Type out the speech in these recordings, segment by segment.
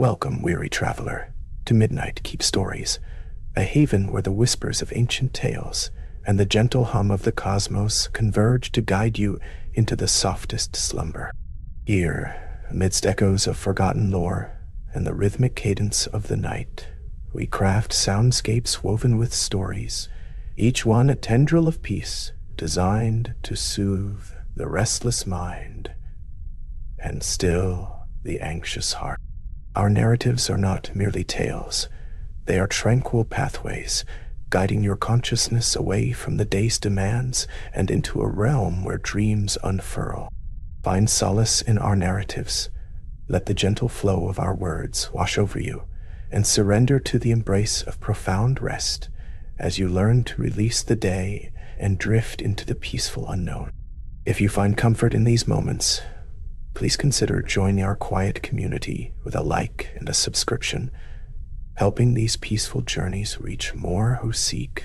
Welcome, weary traveler, to Midnight Keep Stories, a haven where the whispers of ancient tales and the gentle hum of the cosmos converge to guide you into the softest slumber. Here, amidst echoes of forgotten lore and the rhythmic cadence of the night, we craft soundscapes woven with stories, each one a tendril of peace, designed to soothe the restless mind and still the anxious heart. Our narratives are not merely tales. They are tranquil pathways, guiding your consciousness away from the day's demands and into a realm where dreams unfurl. Find solace in our narratives. Let the gentle flow of our words wash over you, and surrender to the embrace of profound rest as you learn to release the day and drift into the peaceful unknown. If you find comfort in these moments, please consider joining our quiet community with a like and a subscription, helping these peaceful journeys reach more who seek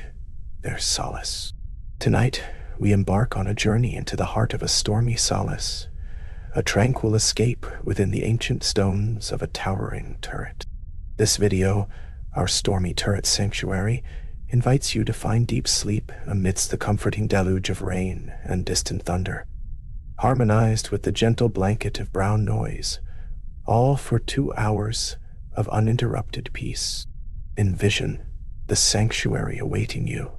their solace. Tonight, we embark on a journey into the heart of a stormy solace, a tranquil escape within the ancient stones of a towering turret. This video, our stormy turret sanctuary, invites you to find deep sleep amidst the comforting deluge of rain and distant thunder, harmonized with the gentle blanket of brown noise, all for 2 hours of uninterrupted peace. Envision the sanctuary awaiting you,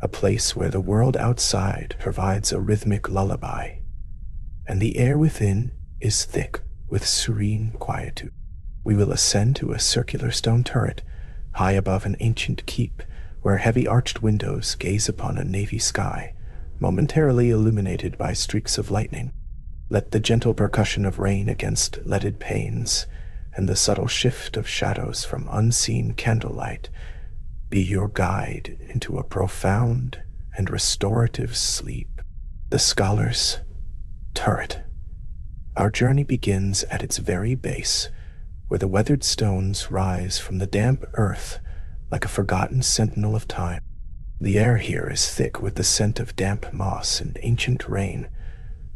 a place where the world outside provides a rhythmic lullaby, and the air within is thick with serene quietude. We will ascend to a circular stone turret high above an ancient keep where heavy arched windows gaze upon a navy sky, momentarily illuminated by streaks of lightning. Let the gentle percussion of rain against leaded panes and the subtle shift of shadows from unseen candlelight be your guide into a profound and restorative sleep. The Scholar's Turret. Our journey begins at its very base, where the weathered stones rise from the damp earth like a forgotten sentinel of time. The air here is thick with the scent of damp moss and ancient rain,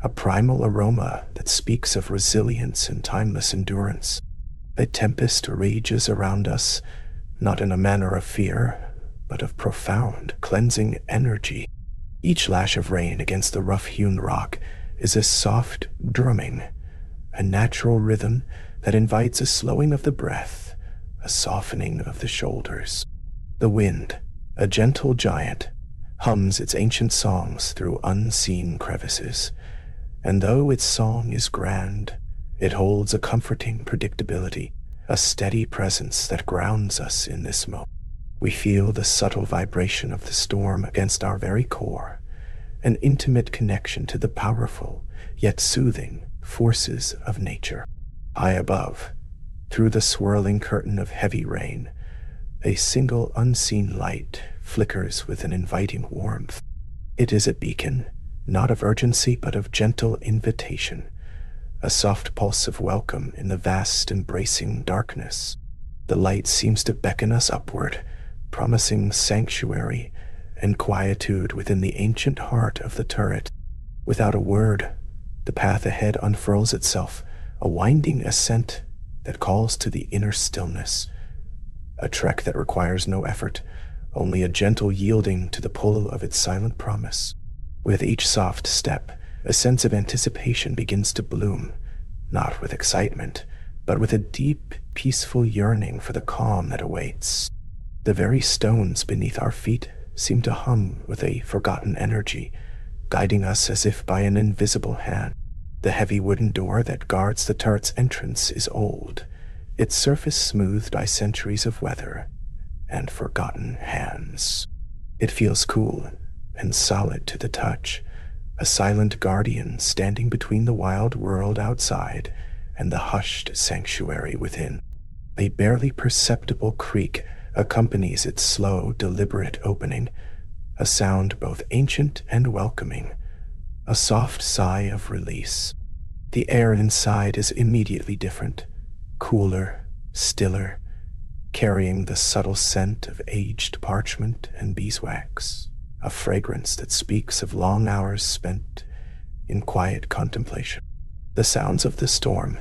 a primal aroma that speaks of resilience and timeless endurance. A tempest rages around us, not in a manner of fear, but of profound, cleansing energy. Each lash of rain against the rough-hewn rock is a soft drumming, a natural rhythm that invites a slowing of the breath, a softening of the shoulders. The wind, a gentle giant, hums its ancient songs through unseen crevices, and though its song is grand, it holds a comforting predictability, a steady presence that grounds us in this moment. We feel the subtle vibration of the storm against our very core, an intimate connection to the powerful yet soothing forces of nature. High above, through the swirling curtain of heavy rain, a single unseen light flickers with an inviting warmth. It is a beacon, not of urgency but of gentle invitation, a soft pulse of welcome in the vast embracing darkness. The light seems to beckon us upward, promising sanctuary and quietude within the ancient heart of the turret. Without a word, the path ahead unfurls itself, a winding ascent that calls to the inner stillness, a trek that requires no effort, only a gentle yielding to the pull of its silent promise. With each soft step, a sense of anticipation begins to bloom, not with excitement, but with a deep, peaceful yearning for the calm that awaits. The very stones beneath our feet seem to hum with a forgotten energy, guiding us as if by an invisible hand. The heavy wooden door that guards the turret's entrance is old, its surface smoothed by centuries of weather and forgotten hands. It feels cool and solid to the touch, a silent guardian standing between the wild world outside and the hushed sanctuary within. A barely perceptible creak accompanies its slow, deliberate opening, a sound both ancient and welcoming, a soft sigh of release. The air inside is immediately different, cooler, stiller, carrying the subtle scent of aged parchment and beeswax, a fragrance that speaks of long hours spent in quiet contemplation. The sounds of the storm,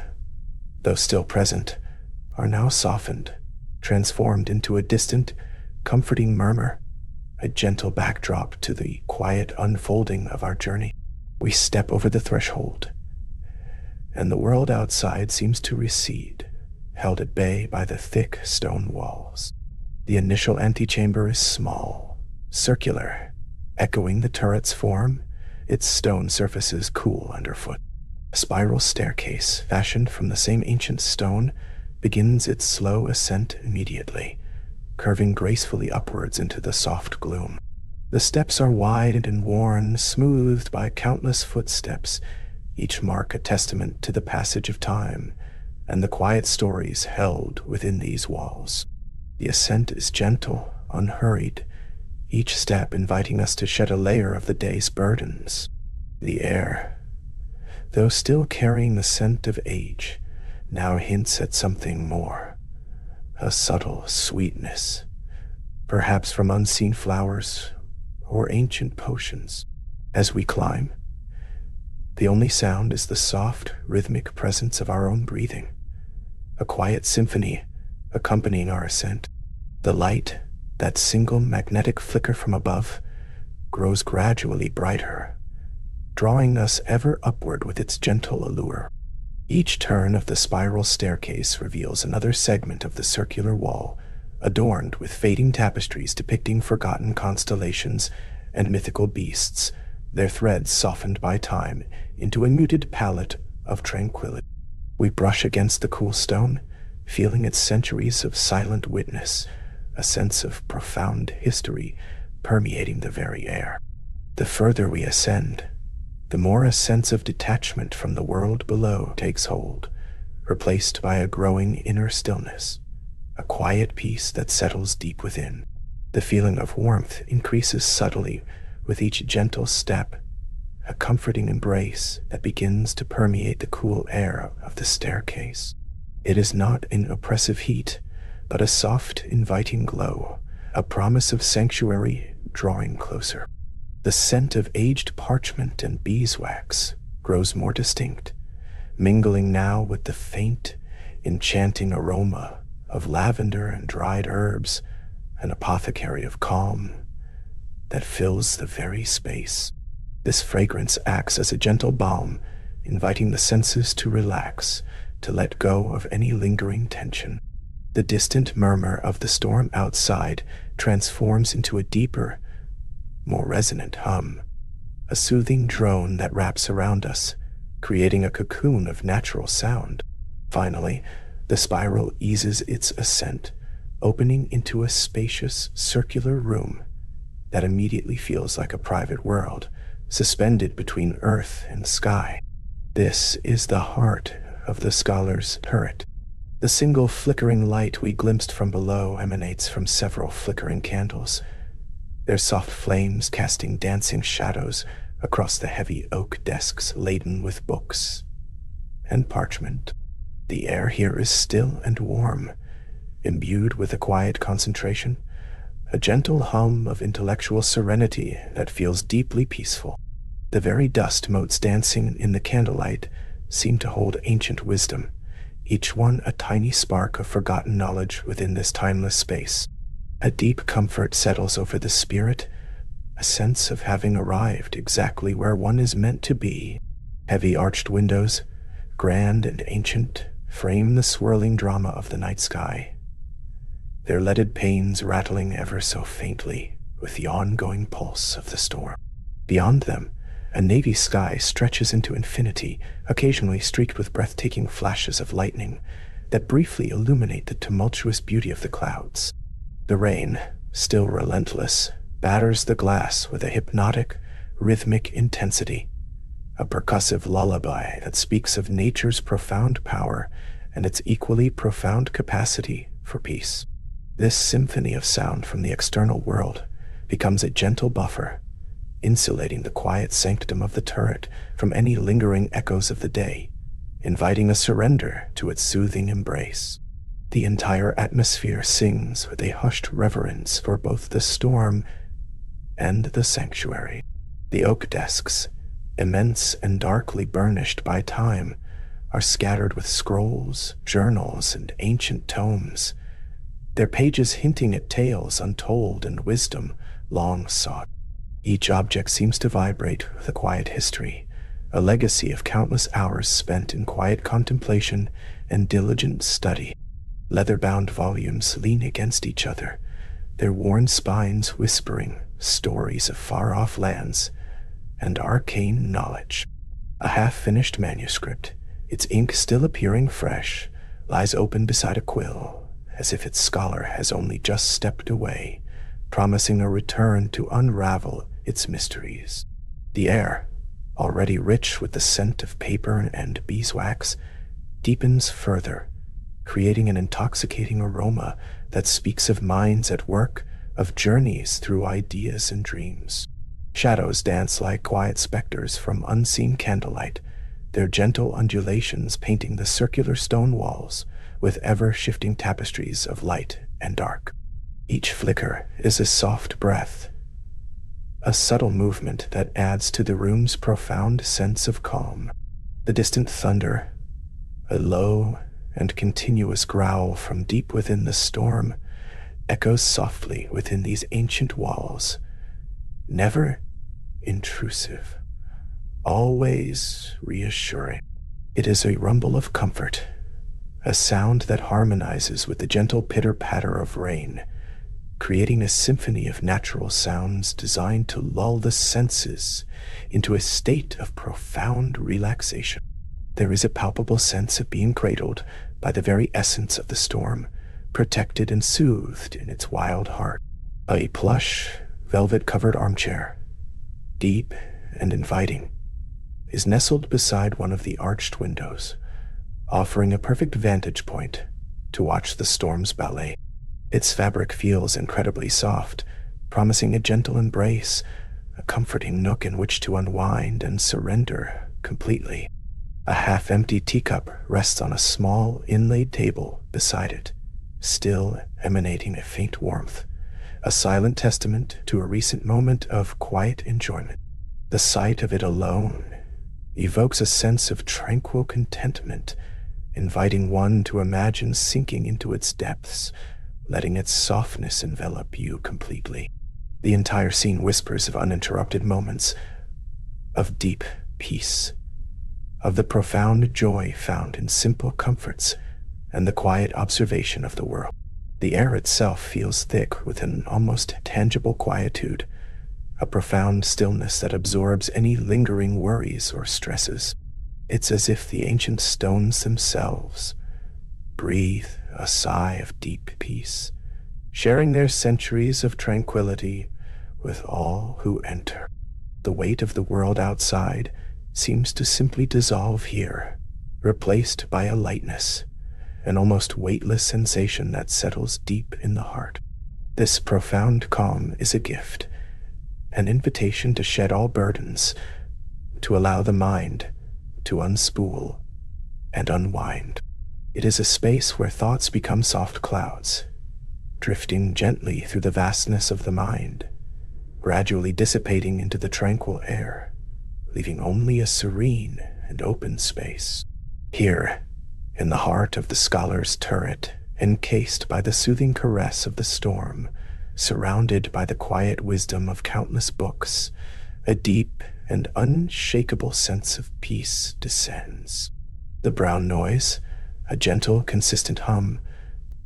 though still present, are now softened, transformed into a distant, comforting murmur, a gentle backdrop to the quiet unfolding of our journey. We step over the threshold, and the world outside seems to recede, held at bay by the thick stone walls. The initial antechamber is small, circular, echoing the turret's form, its stone surfaces cool underfoot. A spiral staircase, fashioned from the same ancient stone, begins its slow ascent immediately, curving gracefully upwards into the soft gloom. The steps are wide and worn, smoothed by countless footsteps, each mark a testament to the passage of time and the quiet stories held within these walls. The ascent is gentle, unhurried, each step inviting us to shed a layer of the day's burdens. The air, though still carrying the scent of age, now hints at something more, a subtle sweetness, perhaps from unseen flowers or ancient potions. As we climb, the only sound is the soft, rhythmic presence of our own breathing, a quiet symphony accompanying our ascent. The light, that single magnetic flicker from above, grows gradually brighter, drawing us ever upward with its gentle allure. Each turn of the spiral staircase reveals another segment of the circular wall, adorned with fading tapestries depicting forgotten constellations and mythical beasts, their threads softened by time into a muted palette of tranquility. We brush against the cool stone, feeling its centuries of silent witness, a sense of profound history permeating the very air. The further we ascend, the more a sense of detachment from the world below takes hold, replaced by a growing inner stillness, a quiet peace that settles deep within. The feeling of warmth increases subtly with each gentle step, a comforting embrace that begins to permeate the cool air of the staircase. It is not an oppressive heat, but a soft, inviting glow, a promise of sanctuary drawing closer. The scent of aged parchment and beeswax grows more distinct, mingling now with the faint, enchanting aroma of lavender and dried herbs, an apothecary of calm that fills the very space. This fragrance acts as a gentle balm, inviting the senses to relax, to let go of any lingering tension. The distant murmur of the storm outside transforms into a deeper, more resonant hum, a soothing drone that wraps around us, creating a cocoon of natural sound. Finally, the spiral eases its ascent, opening into a spacious, circular room that immediately feels like a private world, suspended between earth and sky. This is the heart of the scholar's turret. The single flickering light we glimpsed from below emanates from several flickering candles, their soft flames casting dancing shadows across the heavy oak desks laden with books and parchment. The air here is still and warm, imbued with a quiet concentration, a gentle hum of intellectual serenity that feels deeply peaceful. The very dust motes dancing in the candlelight seem to hold ancient wisdom, each one a tiny spark of forgotten knowledge within this timeless space. A deep comfort settles over the spirit, a sense of having arrived exactly where one is meant to be. Heavy arched windows, grand and ancient, frame the swirling drama of the night sky, their leaded panes rattling ever so faintly with the ongoing pulse of the storm. Beyond them, a navy sky stretches into infinity, occasionally streaked with breathtaking flashes of lightning that briefly illuminate the tumultuous beauty of the clouds. The rain, still relentless, batters the glass with a hypnotic, rhythmic intensity, a percussive lullaby that speaks of nature's profound power and its equally profound capacity for peace. This symphony of sound from the external world becomes a gentle buffer, insulating the quiet sanctum of the turret from any lingering echoes of the day, inviting a surrender to its soothing embrace. The entire atmosphere sings with a hushed reverence for both the storm and the sanctuary. The oak desks, immense and darkly burnished by time, are scattered with scrolls, journals, and ancient tomes, their pages hinting at tales untold and wisdom long sought. Each object seems to vibrate with a quiet history, a legacy of countless hours spent in quiet contemplation and diligent study. Leather-bound volumes lean against each other, their worn spines whispering stories of far-off lands and arcane knowledge. A half-finished manuscript, its ink still appearing fresh, lies open beside a quill, as if its scholar has only just stepped away, promising a return to unravel its mysteries. The air, already rich with the scent of paper and beeswax, deepens further, creating an intoxicating aroma that speaks of minds at work, of journeys through ideas and dreams. Shadows dance like quiet specters from unseen candlelight, their gentle undulations painting the circular stone walls with ever-shifting tapestries of light and dark. Each flicker is a soft breath, a subtle movement that adds to the room's profound sense of calm. The distant thunder, a low and continuous growl from deep within the storm, echoes softly within these ancient walls, never intrusive, always reassuring. It is a rumble of comfort, a sound that harmonizes with the gentle pitter-patter of rain, creating a symphony of natural sounds designed to lull the senses into a state of profound relaxation. There is a palpable sense of being cradled by the very essence of the storm, protected and soothed in its wild heart. A plush, velvet-covered armchair, deep and inviting, is nestled beside one of the arched windows, offering a perfect vantage point to watch the storm's ballet. Its fabric feels incredibly soft, promising a gentle embrace, a comforting nook in which to unwind and surrender completely. A half-empty teacup rests on a small, inlaid table beside it, still emanating a faint warmth, a silent testament to a recent moment of quiet enjoyment. The sight of it alone evokes a sense of tranquil contentment, inviting one to imagine sinking into its depths, letting its softness envelop you completely. The entire scene whispers of uninterrupted moments, of deep peace, of the profound joy found in simple comforts and the quiet observation of the world. The air itself feels thick with an almost tangible quietude, a profound stillness that absorbs any lingering worries or stresses. It's as if the ancient stones themselves breathe a sigh of deep peace, sharing their centuries of tranquility with all who enter. The weight of the world outside seems to simply dissolve here, replaced by a lightness, an almost weightless sensation that settles deep in the heart. This profound calm is a gift, an invitation to shed all burdens, to allow the mind to unspool and unwind. It is a space where thoughts become soft clouds, drifting gently through the vastness of the mind, gradually dissipating into the tranquil air, leaving only a serene and open space. Here, in the heart of the scholar's turret, encased by the soothing caress of the storm, surrounded by the quiet wisdom of countless books, a deep and unshakable sense of peace descends. The brown noise, a gentle, consistent hum,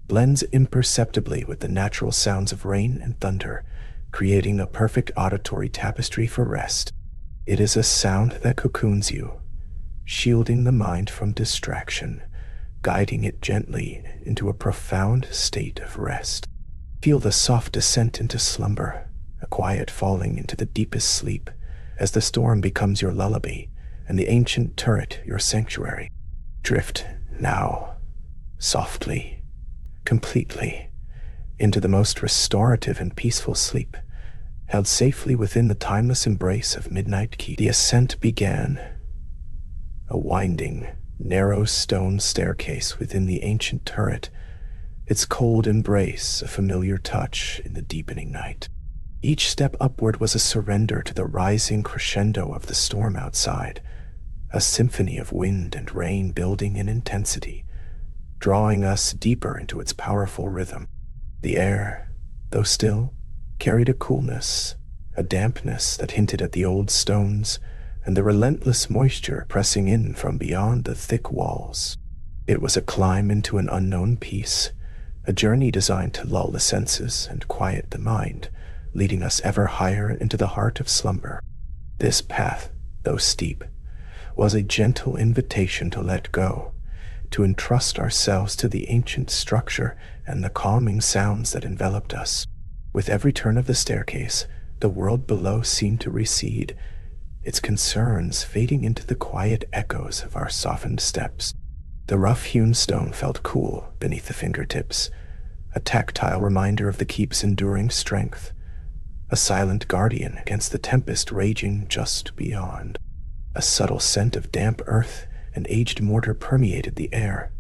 blends imperceptibly with the natural sounds of rain and thunder, creating a perfect auditory tapestry for rest. It is a sound that cocoons you, shielding the mind from distraction, guiding it gently into a profound state of rest. Feel the soft descent into slumber, a quiet falling into the deepest sleep, as the storm becomes your lullaby and the ancient turret your sanctuary. Drift now, softly, completely, into the most restorative and peaceful sleep, held safely within the timeless embrace of midnight keep. The ascent began, a winding, narrow stone staircase within the ancient turret, its cold embrace a familiar touch in the deepening night. Each step upward was a surrender to the rising crescendo of the storm outside, a symphony of wind and rain building in intensity, drawing us deeper into its powerful rhythm. The air, though still, carried a coolness, a dampness that hinted at the old stones and the relentless moisture pressing in from beyond the thick walls. It was a climb into an unknown peace, a journey designed to lull the senses and quiet the mind, leading us ever higher into the heart of slumber. This path, though steep, was a gentle invitation to let go, to entrust ourselves to the ancient structure and the calming sounds that enveloped us. With every turn of the staircase, the world below seemed to recede, its concerns fading into the quiet echoes of our softened steps. The rough-hewn stone felt cool beneath the fingertips, a tactile reminder of the keep's enduring strength, a silent guardian against the tempest raging just beyond. A subtle scent of damp earth and aged mortar permeated the air,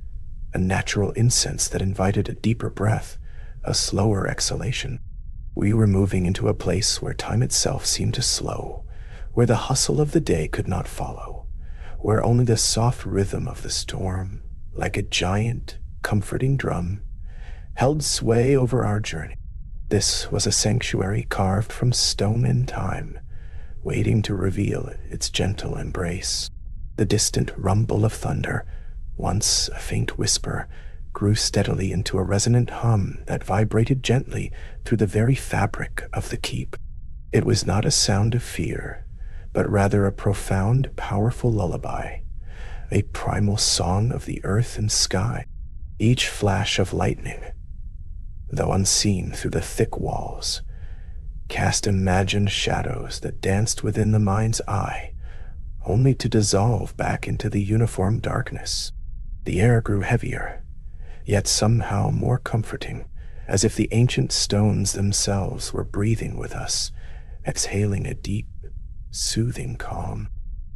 a natural incense that invited a deeper breath, a slower exhalation. We were moving into a place where time itself seemed to slow, where the hustle of the day could not follow, where only the soft rhythm of the storm, like a giant, comforting drum, held sway over our journey. This was a sanctuary carved from stone and time, waiting to reveal its gentle embrace. The distant rumble of thunder, once a faint whisper, grew steadily into a resonant hum that vibrated gently through the very fabric of the keep. It was not a sound of fear, but rather a profound, powerful lullaby, a primal song of the earth and sky. Each flash of lightning, though unseen through the thick walls, cast imagined shadows that danced within the mind's eye, only to dissolve back into the uniform darkness. The air grew heavier, yet somehow more comforting, as if the ancient stones themselves were breathing with us, exhaling a deep, soothing calm.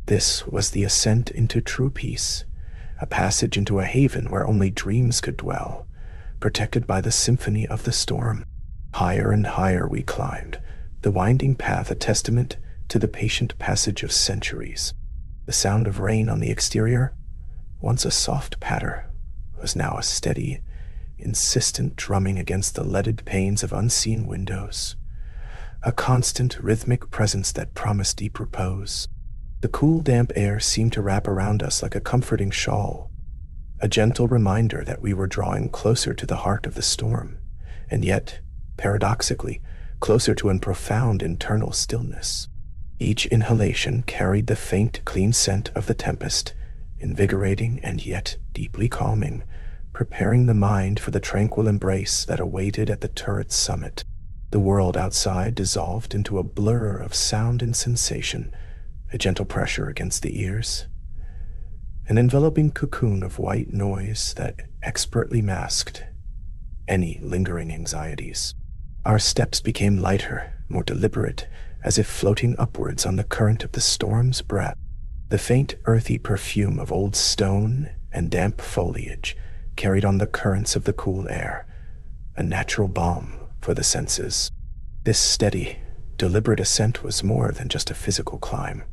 This was the ascent into true peace, a passage into a haven where only dreams could dwell, protected by the symphony of the storm. Higher and higher we climbed, the winding path a testament to the patient passage of centuries. The sound of rain on the exterior, once a soft patter, was now a steady, insistent drumming against the leaded panes of unseen windows, a constant rhythmic presence that promised deep repose. The cool, damp air seemed to wrap around us like a comforting shawl, a gentle reminder that we were drawing closer to the heart of the storm, and yet, paradoxically, closer to a profound internal stillness. Each inhalation carried the faint, clean scent of the tempest, invigorating and yet deeply calming, preparing the mind for the tranquil embrace that awaited at the turret's summit. The world outside dissolved into a blur of sound and sensation, a gentle pressure against the ears, an enveloping cocoon of white noise that expertly masked any lingering anxieties. Our steps became lighter, more deliberate, as if floating upwards on the current of the storm's breath. The faint, earthy perfume of old stone and damp foliage carried on the currents of the cool air, a natural balm for the senses. This steady, deliberate ascent was more than just a physical climb.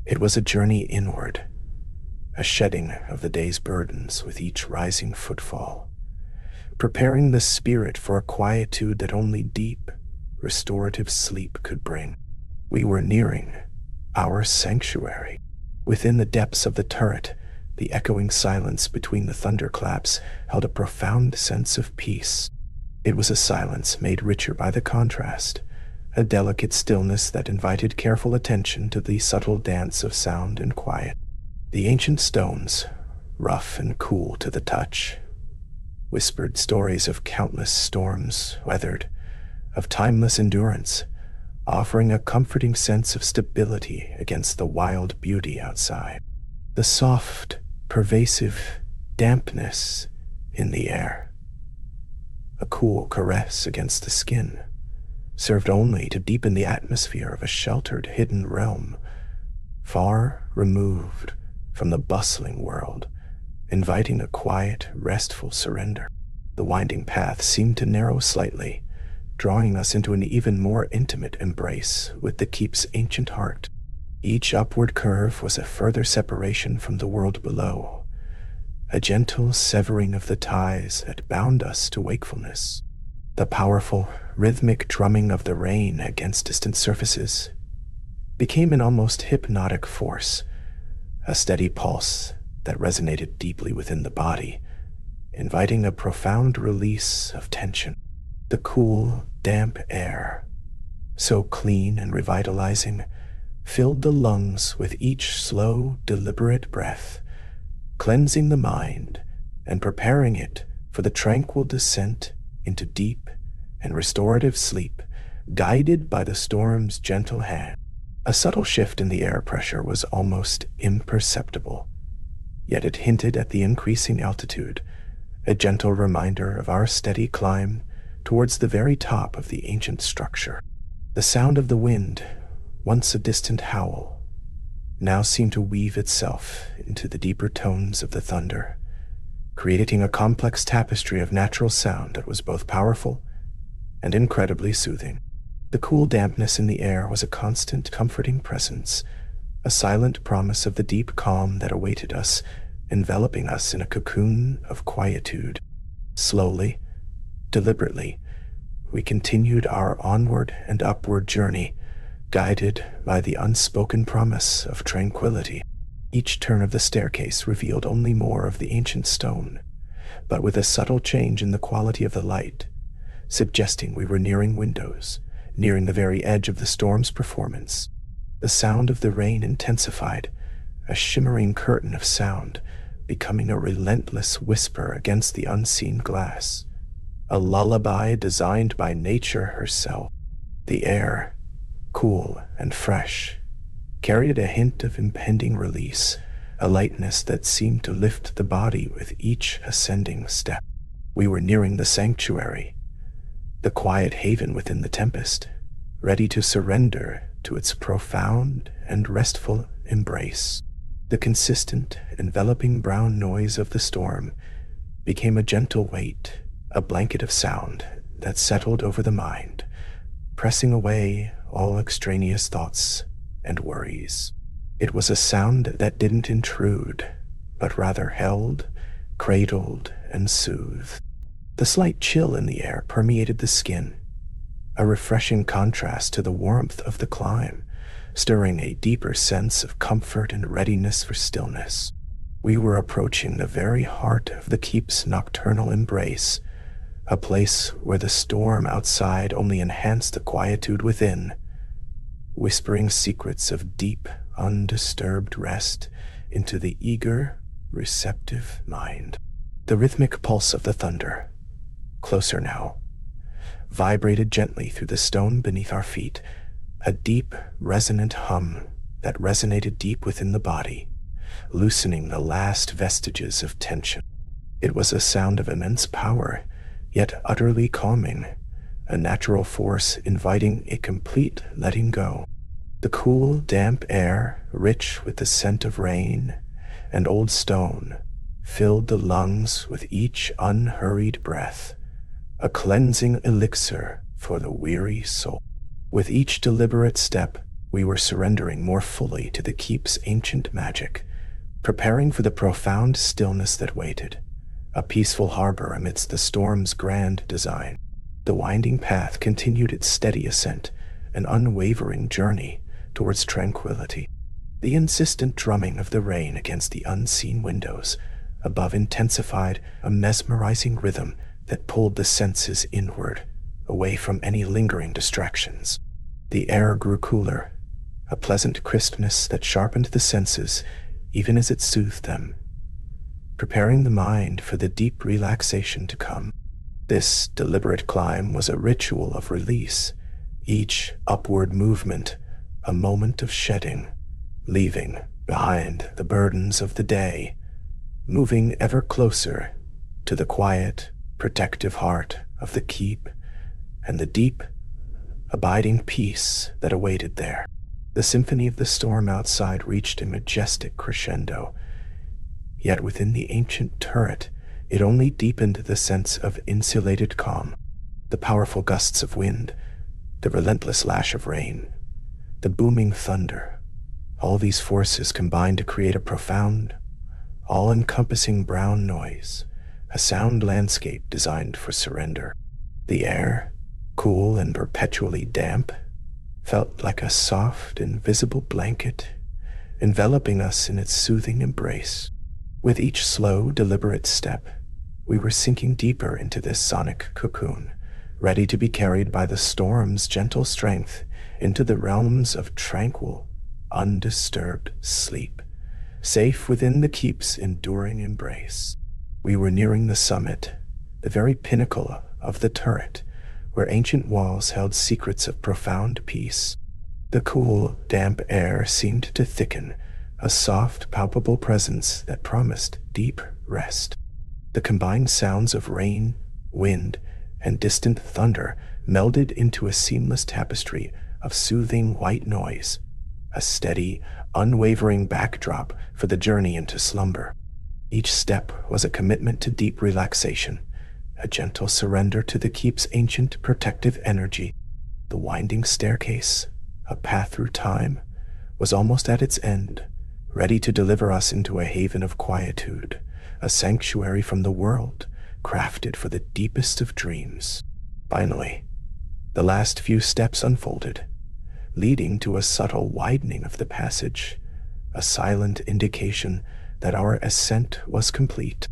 It was a journey inward, a shedding of the day's burdens with each rising footfall, preparing the spirit for a quietude that only deep, restorative sleep could bring. We were nearing our sanctuary. Within the depths of the turret, the echoing silence between the thunderclaps held a profound sense of peace. It was a silence made richer by the contrast, a delicate stillness that invited careful attention to the subtle dance of sound and quiet. The ancient stones, rough and cool to the touch, whispered stories of countless storms weathered, of timeless endurance, offering a comforting sense of stability against the wild beauty outside. The soft, pervasive dampness in the air, a cool caress against the skin, served only to deepen the atmosphere of a sheltered, hidden realm, far removed from the bustling world, inviting a quiet, restful surrender. The winding path seemed to narrow slightly, drawing us into an even more intimate embrace with the keep's ancient heart. Each upward curve was a further separation from the world below, a gentle severing of the ties that bound us to wakefulness. The powerful, rhythmic drumming of the rain against distant surfaces became an almost hypnotic force, a steady pulse that resonated deeply within the body, inviting a profound release of tension. The cool, damp air, so clean and revitalizing, filled the lungs with each slow, deliberate breath, cleansing the mind and preparing it for the tranquil descent into deep and restorative sleep, guided by the storm's gentle hand. A subtle shift in the air pressure was almost imperceptible, yet it hinted at the increasing altitude, a gentle reminder of our steady climb towards the very top of the ancient structure. The sound of the wind, once a distant howl, now seemed to weave itself into the deeper tones of the thunder, creating a complex tapestry of natural sound that was both powerful and incredibly soothing. The cool dampness in the air was a constant, comforting presence, a silent promise of the deep calm that awaited us, enveloping us in a cocoon of quietude. Slowly, deliberately, we continued our onward and upward journey, guided by the unspoken promise of tranquility. Each turn of the staircase revealed only more of the ancient stone, but with a subtle change in the quality of the light, suggesting we were nearing windows, nearing the very edge of the storm's performance. The sound of the rain intensified, a shimmering curtain of sound, becoming a relentless whisper against the unseen glass, a lullaby designed by nature herself. The air, cool and fresh, carried a hint of impending release, a lightness that seemed to lift the body with each ascending step. We were nearing the sanctuary, the quiet haven within the tempest, ready to surrender to its profound and restful embrace. The consistent, enveloping brown noise of the storm became a gentle weight, a blanket of sound that settled over the mind, pressing away all extraneous thoughts and worries. It was a sound that didn't intrude, but rather held, cradled, and soothed. The slight chill in the air permeated the skin, a refreshing contrast to the warmth of the climb, stirring a deeper sense of comfort and readiness for stillness. We were approaching the very heart of the keep's nocturnal embrace, a place where the storm outside only enhanced the quietude within, whispering secrets of deep, undisturbed rest into the eager, receptive mind. The rhythmic pulse of the thunder, closer now, vibrated gently through the stone beneath our feet, a deep, resonant hum that resonated deep within the body, loosening the last vestiges of tension. It was a sound of immense power, yet utterly calming, a natural force inviting a complete letting go. The cool, damp air, rich with the scent of rain and old stone, filled the lungs with each unhurried breath, a cleansing elixir for the weary soul. With each deliberate step, we were surrendering more fully to the keep's ancient magic, preparing for the profound stillness that waited, a peaceful harbor amidst the storm's grand design. The winding path continued its steady ascent, an unwavering journey towards tranquility. The insistent drumming of the rain against the unseen windows above intensified a mesmerizing rhythm that pulled the senses inward, away from any lingering distractions. The air grew cooler, a pleasant crispness that sharpened the senses even as it soothed them, preparing the mind for the deep relaxation to come. This deliberate climb was a ritual of release, each upward movement a moment of shedding, leaving behind the burdens of the day, moving ever closer to the quiet, protective heart of the keep and the deep, abiding peace that awaited there. The symphony of the storm outside reached a majestic crescendo, yet within the ancient turret it only deepened the sense of insulated calm. The powerful gusts of wind, the relentless lash of rain, the booming thunder, All these forces combine to create a profound, all-encompassing brown noise, a sound landscape designed for surrender. The air, cool and perpetually damp, felt like a soft, invisible blanket, enveloping us in its soothing embrace. With each slow, deliberate step, we were sinking deeper into this sonic cocoon, ready to be carried by the storm's gentle strength into the realms of tranquil, undisturbed sleep, safe within the keep's enduring embrace. We were nearing the summit, the very pinnacle of the turret, where ancient walls held secrets of profound peace. The cool, damp air seemed to thicken, a soft, palpable presence that promised deep rest. The combined sounds of rain, wind, and distant thunder melded into a seamless tapestry of soothing white noise, a steady, unwavering backdrop for the journey into slumber. Each step was a commitment to deep relaxation, a gentle surrender to the keep's ancient protective energy. The winding staircase, a path through time, was almost at its end, ready to deliver us into a haven of quietude, a sanctuary from the world, crafted for the deepest of dreams. Finally, the last few steps unfolded, leading to a subtle widening of the passage, a silent indication that our ascent was complete.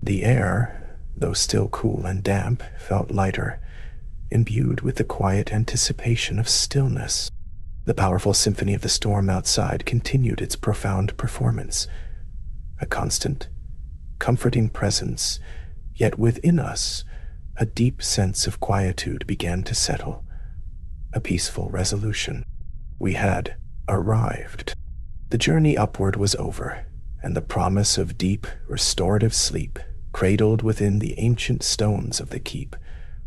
The air, though still cool and damp, felt lighter, imbued with the quiet anticipation of stillness. The powerful symphony of the storm outside continued its profound performance, a constant, comforting presence, yet within us, a deep sense of quietude began to settle, a peaceful resolution. We had arrived. The journey upward was over, and the promise of deep, restorative sleep, cradled within the ancient stones of the keep,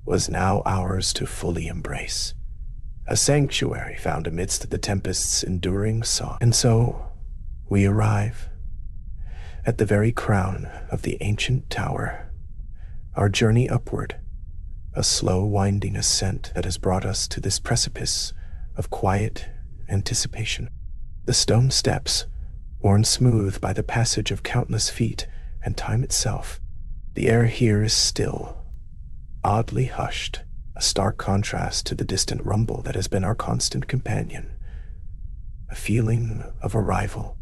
was now ours to fully embrace. A sanctuary found amidst the tempest's enduring song. And so, we arrive at the very crown of the ancient tower, our journey upward, a slow winding ascent that has brought us to this precipice of quiet anticipation. The stone steps, worn smooth by the passage of countless feet and time itself. The air here is still, oddly hushed, a stark contrast to the distant rumble that has been our constant companion. A feeling of arrival,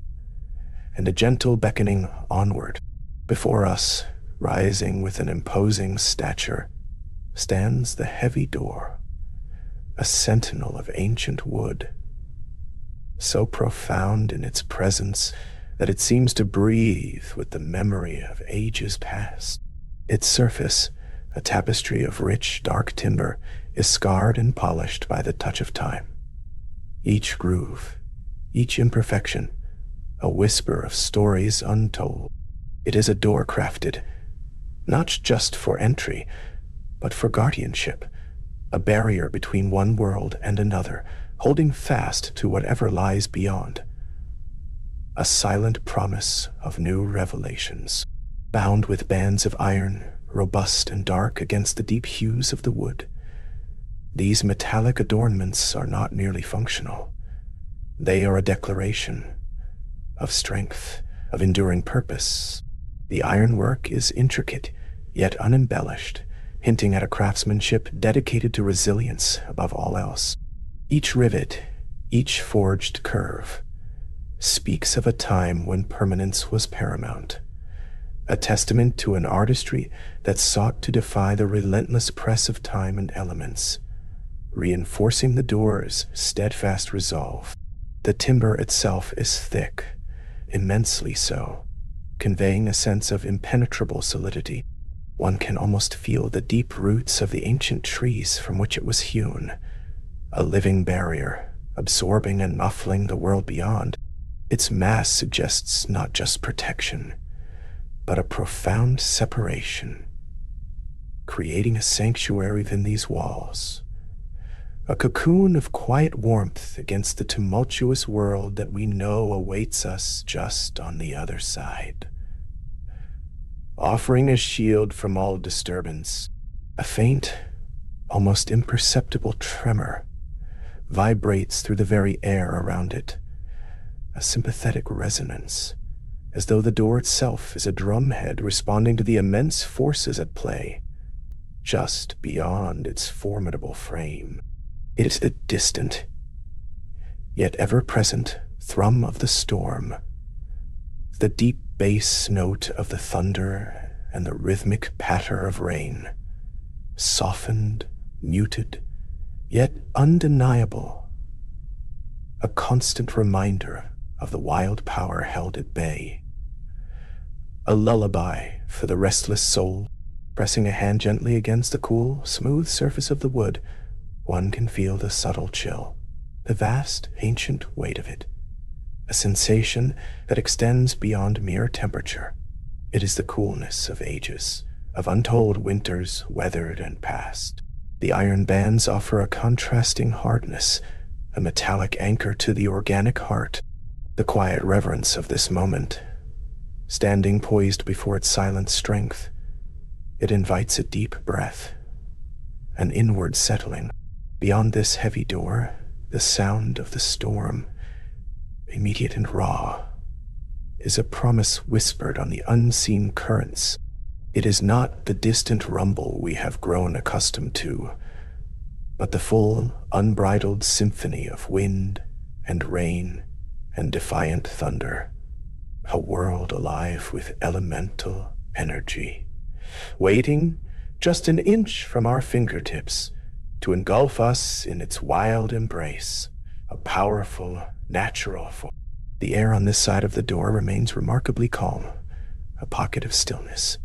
and a gentle beckoning onward. Before us, rising with an imposing stature, stands the heavy door, a sentinel of ancient wood, so profound in its presence that it seems to breathe with the memory of ages past. Its surface, a tapestry of rich, dark timber, is scarred and polished by the touch of time. Each groove, each imperfection, a whisper of stories untold. It is a door crafted, not just for entry, but for guardianship, a barrier between one world and another, holding fast to whatever lies beyond. A silent promise of new revelations, bound with bands of iron, robust and dark against the deep hues of the wood. These metallic adornments are not merely functional. They are a declaration of strength, of enduring purpose. The ironwork is intricate, yet unembellished, hinting at a craftsmanship dedicated to resilience above all else. Each rivet, each forged curve, speaks of a time when permanence was paramount, a testament to an artistry that sought to defy the relentless press of time and elements, reinforcing the door's steadfast resolve. The timber itself is thick, immensely so, conveying a sense of impenetrable solidity. One can almost feel the deep roots of the ancient trees from which it was hewn, a living barrier, absorbing and muffling the world beyond. Its mass suggests not just protection, but a profound separation, creating a sanctuary within these walls, a cocoon of quiet warmth against the tumultuous world that we know awaits us just on the other side. Offering a shield from all disturbance, a faint, almost imperceptible tremor vibrates through the very air around it, a sympathetic resonance, as though the door itself is a drumhead responding to the immense forces at play, just beyond its formidable frame. It is the distant, yet ever-present thrum of the storm, the deep bass note of the thunder and the rhythmic patter of rain, softened, muted, yet undeniable, a constant reminder of the wild power held at bay. A lullaby for the restless soul. Pressing a hand gently against the cool, smooth surface of the wood, one can feel the subtle chill, the vast, ancient weight of it, a sensation that extends beyond mere temperature. It is the coolness of ages, of untold winters weathered and past. The iron bands offer a contrasting hardness, a metallic anchor to the organic heart. The quiet reverence of this moment, standing poised before its silent strength, it invites a deep breath, an inward settling. Beyond this heavy door, the sound of the storm, immediate and raw, is a promise whispered on the unseen currents. It is not the distant rumble we have grown accustomed to, but the full, unbridled symphony of wind and rain and defiant thunder, a world alive with elemental energy, waiting just an inch from our fingertips to engulf us in its wild embrace, a powerful, natural force. The air on this side of the door remains remarkably calm, a pocket of stillness,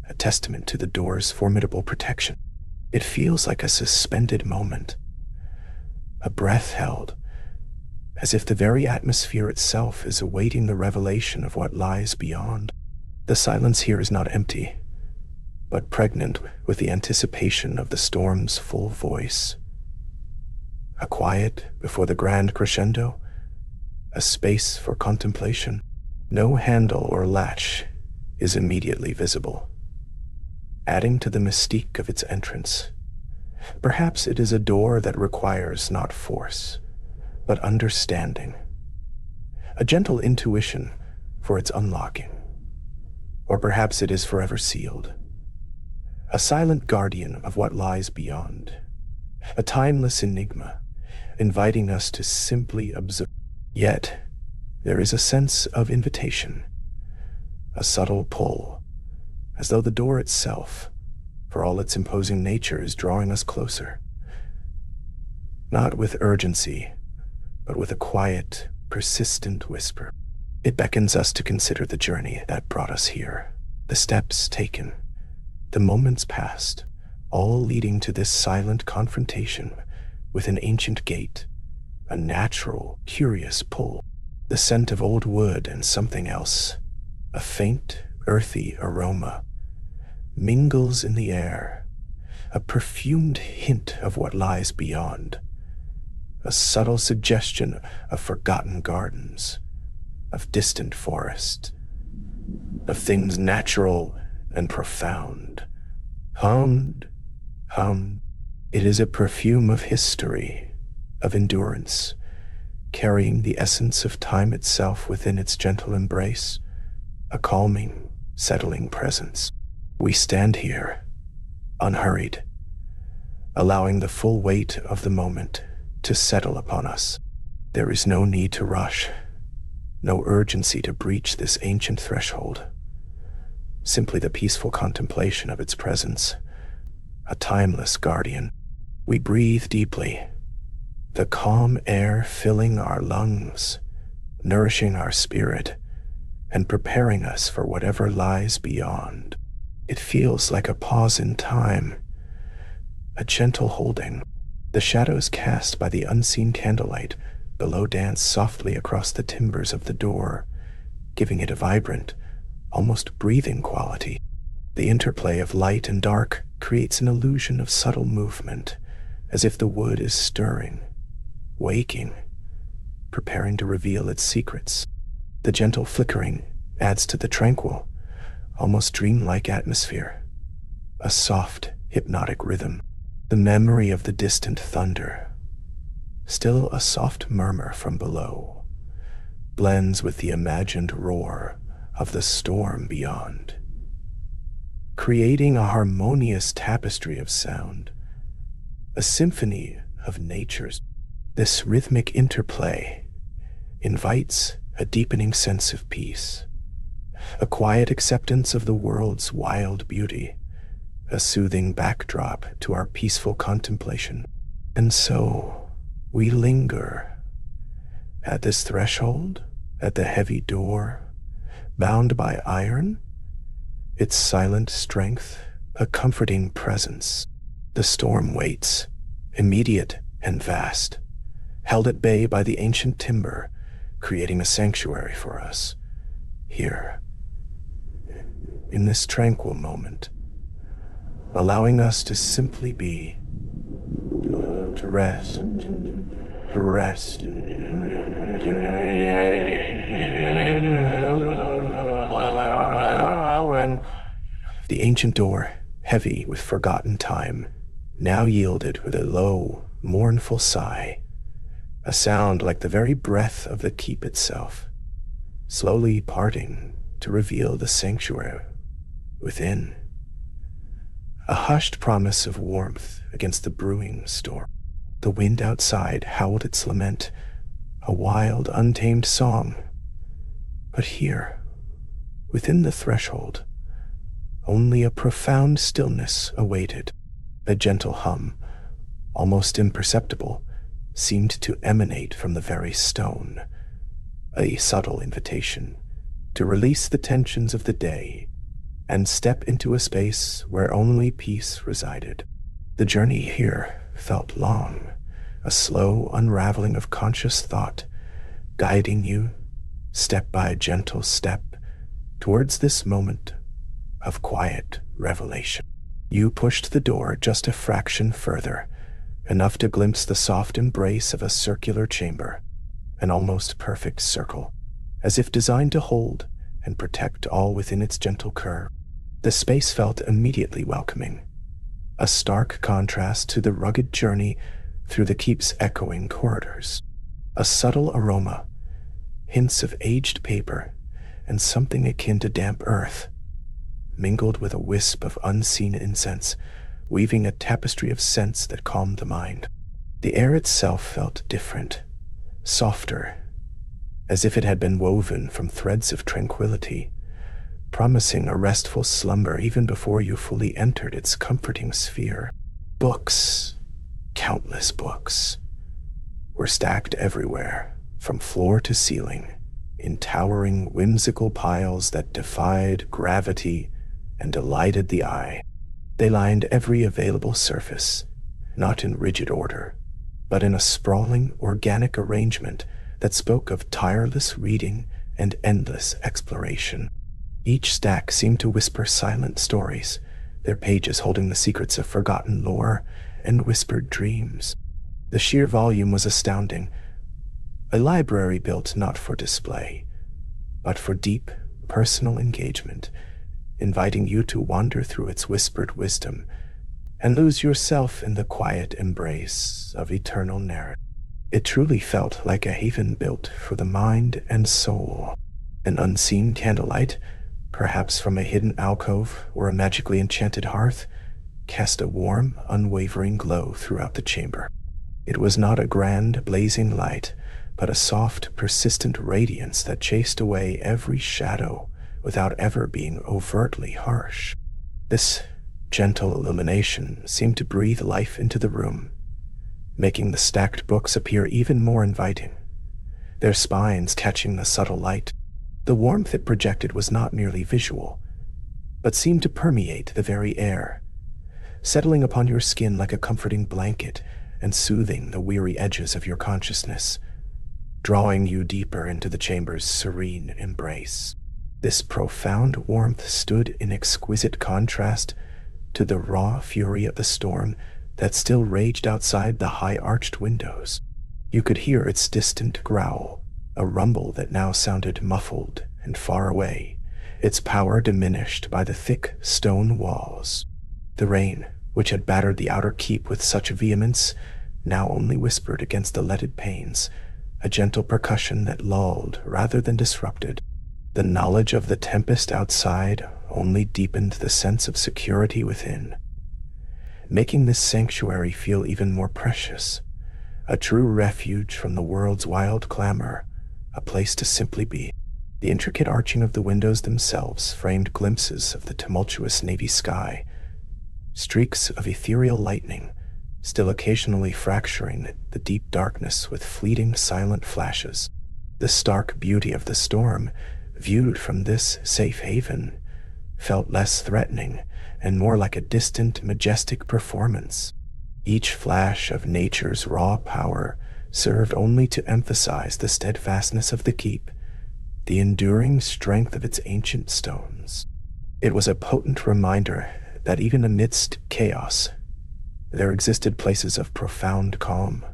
a testament to the door's formidable protection. It feels like a suspended moment, a breath held, as if the very atmosphere itself is awaiting the revelation of what lies beyond. The silence here is not empty, but pregnant with the anticipation of the storm's full voice. A quiet before the grand crescendo, a space for contemplation. No handle or latch is immediately visible, adding to the mystique of its entrance. Perhaps it is a door that requires not force, but understanding, a gentle intuition for its unlocking. Or perhaps it is forever sealed, a silent guardian of what lies beyond, a timeless enigma, inviting us to simply observe. Yet, there is a sense of invitation, a subtle pull, as though the door itself, for all its imposing nature, is drawing us closer. Not with urgency, but with a quiet, persistent whisper. It beckons us to consider the journey that brought us here, the steps taken, the moments past, all leading to this silent confrontation with an ancient gate, a natural, curious pull. The scent of old wood and something else, a faint, earthy aroma, mingles in the air, a perfumed hint of what lies beyond, a subtle suggestion of forgotten gardens, of distant forest, of things natural and profound. Hummed. It is a perfume of history, of endurance, carrying the essence of time itself within its gentle embrace, a calming, settling presence. We stand here, unhurried, allowing the full weight of the moment to settle upon us. There is no need to rush, no urgency to breach this ancient threshold, simply the peaceful contemplation of its presence, a timeless guardian. We breathe deeply, the calm air filling our lungs, nourishing our spirit, and preparing us for whatever lies beyond. It feels like a pause in time, a gentle holding. The shadows cast by the unseen candlelight below dance softly across the timbers of the door, giving it a vibrant, almost breathing quality. The interplay of light and dark creates an illusion of subtle movement, as if the wood is stirring, waking, preparing to reveal its secrets. The gentle flickering adds to the tranquil, almost dreamlike atmosphere, a soft, hypnotic rhythm. The memory of the distant thunder, still a soft murmur from below, blends with the imagined roar of the storm beyond, creating a harmonious tapestry of sound, a symphony of nature's. This rhythmic interplay invites a deepening sense of peace, a quiet acceptance of the world's wild beauty, a soothing backdrop to our peaceful contemplation. And so we linger at this threshold, at the heavy door, bound by iron, its silent strength a comforting presence. The storm waits, immediate and vast, held at bay by the ancient timber, creating a sanctuary for us, here, in this tranquil moment, allowing us to simply be, to rest. The ancient door, heavy with forgotten time, now yielded with a low, mournful sigh, a sound like the very breath of the keep itself, slowly parting to reveal the sanctuary within. A hushed promise of warmth against the brewing storm. The wind outside howled its lament, a wild, untamed song. But here, within the threshold, only a profound stillness awaited. A gentle hum, almost imperceptible, seemed to emanate from the very stone, a subtle invitation to release the tensions of the day and step into a space where only peace resided. The journey here felt long, a slow unraveling of conscious thought, guiding you, step by gentle step, towards this moment of quiet revelation. You pushed the door just a fraction further, enough to glimpse the soft embrace of a circular chamber, an almost perfect circle, as if designed to hold and protect all within its gentle curve. The space felt immediately welcoming, a stark contrast to the rugged journey through the keep's echoing corridors. A subtle aroma, hints of aged paper and something akin to damp earth, mingled with a wisp of unseen incense, weaving a tapestry of scents that calmed the mind. The air itself felt different, softer, as if it had been woven from threads of tranquility, promising a restful slumber even before you fully entered its comforting sphere. Books, countless books, were stacked everywhere, from floor to ceiling, in towering, whimsical piles that defied gravity and delighted the eye. They lined every available surface, not in rigid order, but in a sprawling, organic arrangement that spoke of tireless reading and endless exploration. Each stack seemed to whisper silent stories, their pages holding the secrets of forgotten lore and whispered dreams. The sheer volume was astounding, a library built not for display, but for deep, personal engagement, inviting you to wander through its whispered wisdom and lose yourself in the quiet embrace of eternal narrative. It truly felt like a haven built for the mind and soul. An unseen candlelight, perhaps from a hidden alcove or a magically enchanted hearth, cast a warm, unwavering glow throughout the chamber. It was not a grand, blazing light, but a soft, persistent radiance that chased away every shadow without ever being overtly harsh. This gentle illumination seemed to breathe life into the room, making the stacked books appear even more inviting, their spines catching the subtle light. The warmth it projected was not merely visual, but seemed to permeate the very air, settling upon your skin like a comforting blanket and soothing the weary edges of your consciousness, drawing you deeper into the chamber's serene embrace. This profound warmth stood in exquisite contrast to the raw fury of the storm that still raged outside the high-arched windows. You could hear its distant growl, a rumble that now sounded muffled and far away, its power diminished by the thick stone walls. The rain, which had battered the outer keep with such vehemence, now only whispered against the leaded panes, a gentle percussion that lulled rather than disrupted. The knowledge of the tempest outside only deepened the sense of security within, making this sanctuary feel even more precious, a true refuge from the world's wild clamor, a place to simply be. The intricate arching of the windows themselves framed glimpses of the tumultuous navy sky, streaks of ethereal lightning, still occasionally fracturing the deep darkness with fleeting silent flashes. The stark beauty of the storm, viewed from this safe haven, felt less threatening and more like a distant, majestic performance. Each flash of nature's raw power served only to emphasize the steadfastness of the keep, the enduring strength of its ancient stones. It was a potent reminder that even amidst chaos, there existed places of profound calm,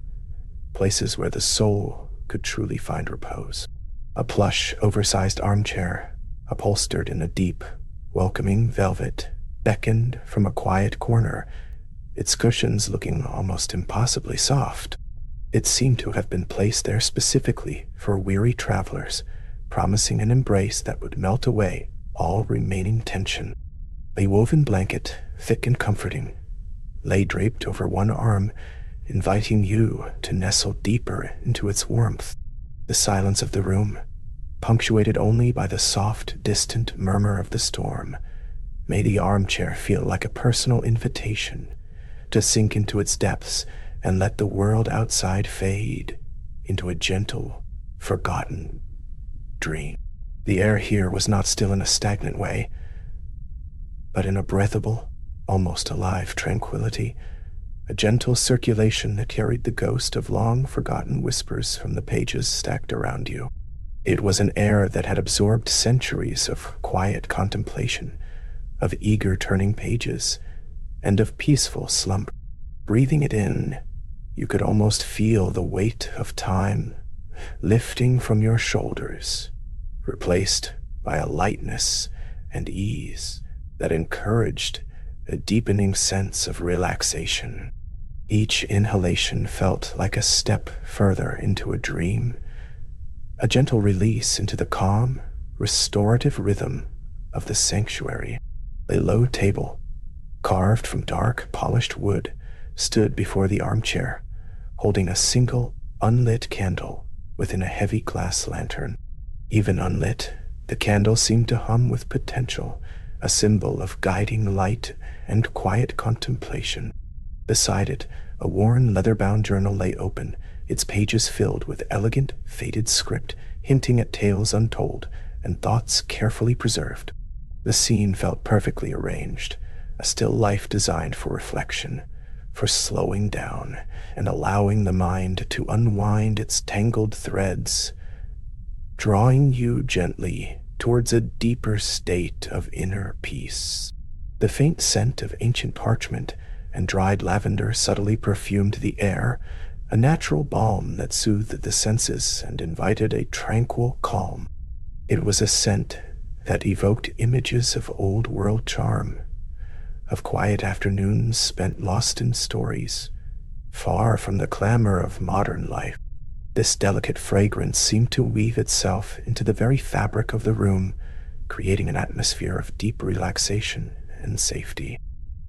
places where the soul could truly find repose. A plush, oversized armchair, upholstered in a deep, welcoming velvet, beckoned from a quiet corner, its cushions looking almost impossibly soft. It seemed to have been placed there specifically for weary travelers, promising an embrace that would melt away all remaining tension. A woven blanket, thick and comforting, lay draped over one arm, inviting you to nestle deeper into its warmth. The silence of the room, punctuated only by the soft, distant murmur of the storm, made the armchair feel like a personal invitation to sink into its depths and let the world outside fade into a gentle, forgotten dream. The air here was not still in a stagnant way, but in a breathable, almost alive tranquility, a gentle circulation that carried the ghost of long-forgotten whispers from the pages stacked around you. It was an air that had absorbed centuries of quiet contemplation, of eager turning pages, and of peaceful slumber. Breathing it in, you could almost feel the weight of time lifting from your shoulders, replaced by a lightness and ease that encouraged a deepening sense of relaxation. Each inhalation felt like a step further into a dream, a gentle release into the calm, restorative rhythm of the sanctuary. A low table, carved from dark, polished wood, stood before the armchair, holding a single, unlit candle within a heavy glass lantern. Even unlit, the candle seemed to hum with potential, a symbol of guiding light and quiet contemplation. Beside it, a worn, leather-bound journal lay open, its pages filled with elegant, faded script hinting at tales untold and thoughts carefully preserved. The scene felt perfectly arranged, a still life designed for reflection, for slowing down and allowing the mind to unwind its tangled threads, drawing you gently towards a deeper state of inner peace. The faint scent of ancient parchment and dried lavender subtly perfumed the air, a natural balm that soothed the senses and invited a tranquil calm. It was a scent that evoked images of old-world charm, of quiet afternoons spent lost in stories, far from the clamor of modern life. This delicate fragrance seemed to weave itself into the very fabric of the room, creating an atmosphere of deep relaxation and safety.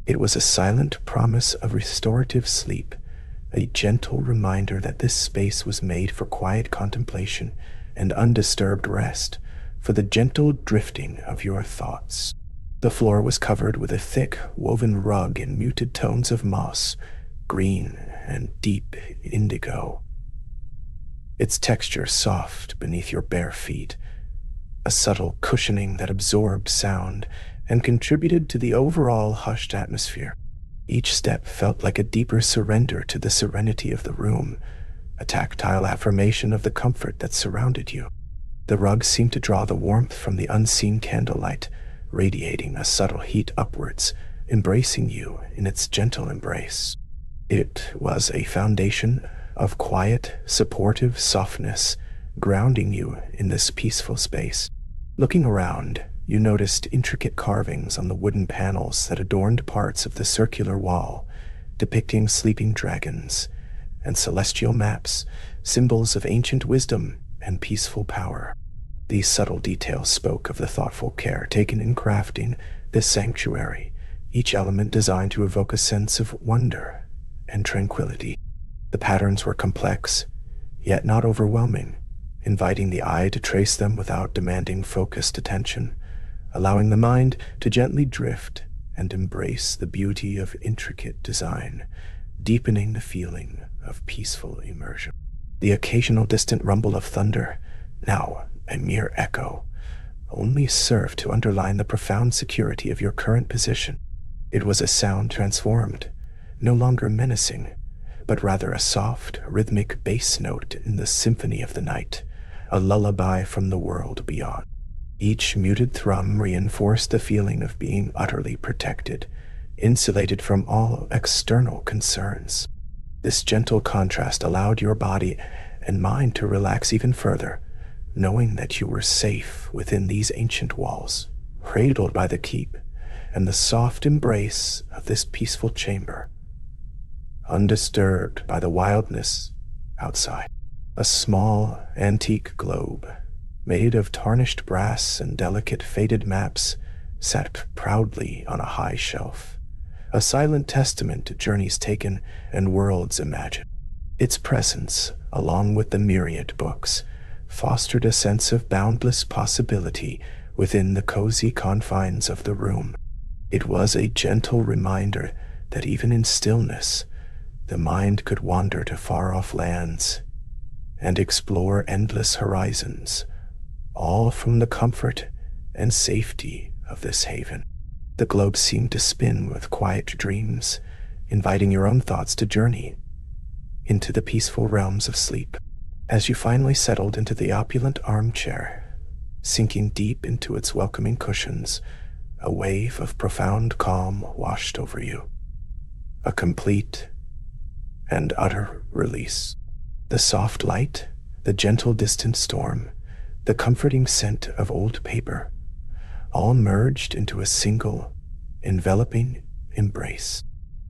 It was a silent promise of restorative sleep, a gentle reminder that this space was made for quiet contemplation and undisturbed rest, for the gentle drifting of your thoughts. The floor was covered with a thick, woven rug in muted tones of moss, green, and deep indigo, its texture soft beneath your bare feet, a subtle cushioning that absorbed sound and contributed to the overall hushed atmosphere. Each step felt like a deeper surrender to the serenity of the room, a tactile affirmation of the comfort that surrounded you. The rug seemed to draw the warmth from the unseen candlelight, radiating a subtle heat upwards, embracing you in its gentle embrace. It was a foundation of quiet, supportive softness, grounding you in this peaceful space. Looking around, you noticed intricate carvings on the wooden panels that adorned parts of the circular wall, depicting sleeping dragons, and celestial maps, symbols of ancient wisdom and peaceful power. These subtle details spoke of the thoughtful care taken in crafting this sanctuary, each element designed to evoke a sense of wonder and tranquility. The patterns were complex, yet not overwhelming, inviting the eye to trace them without demanding focused attention, allowing the mind to gently drift and embrace the beauty of intricate design, deepening the feeling of peaceful immersion. The occasional distant rumble of thunder, now a mere echo, only served to underline the profound security of your current position. It was a sound transformed, no longer menacing, but rather a soft, rhythmic bass note in the symphony of the night, a lullaby from the world beyond. Each muted thrum reinforced the feeling of being utterly protected, insulated from all external concerns. This gentle contrast allowed your body and mind to relax even further, knowing that you were safe within these ancient walls, cradled by the keep and the soft embrace of this peaceful chamber, undisturbed by the wildness outside. A small, antique globe, made of tarnished brass and delicate faded maps, sat proudly on a high shelf, a silent testament to journeys taken and worlds imagined. Its presence, along with the myriad books, fostered a sense of boundless possibility within the cozy confines of the room. It was a gentle reminder that even in stillness, the mind could wander to far-off lands and explore endless horizons, all from the comfort and safety of this haven. The globe seemed to spin with quiet dreams, inviting your own thoughts to journey into the peaceful realms of sleep. As you finally settled into the opulent armchair, sinking deep into its welcoming cushions, a wave of profound calm washed over you. A complete and utter release. The soft light, the gentle distant storm, the comforting scent of old paper, all merged into a single, enveloping embrace.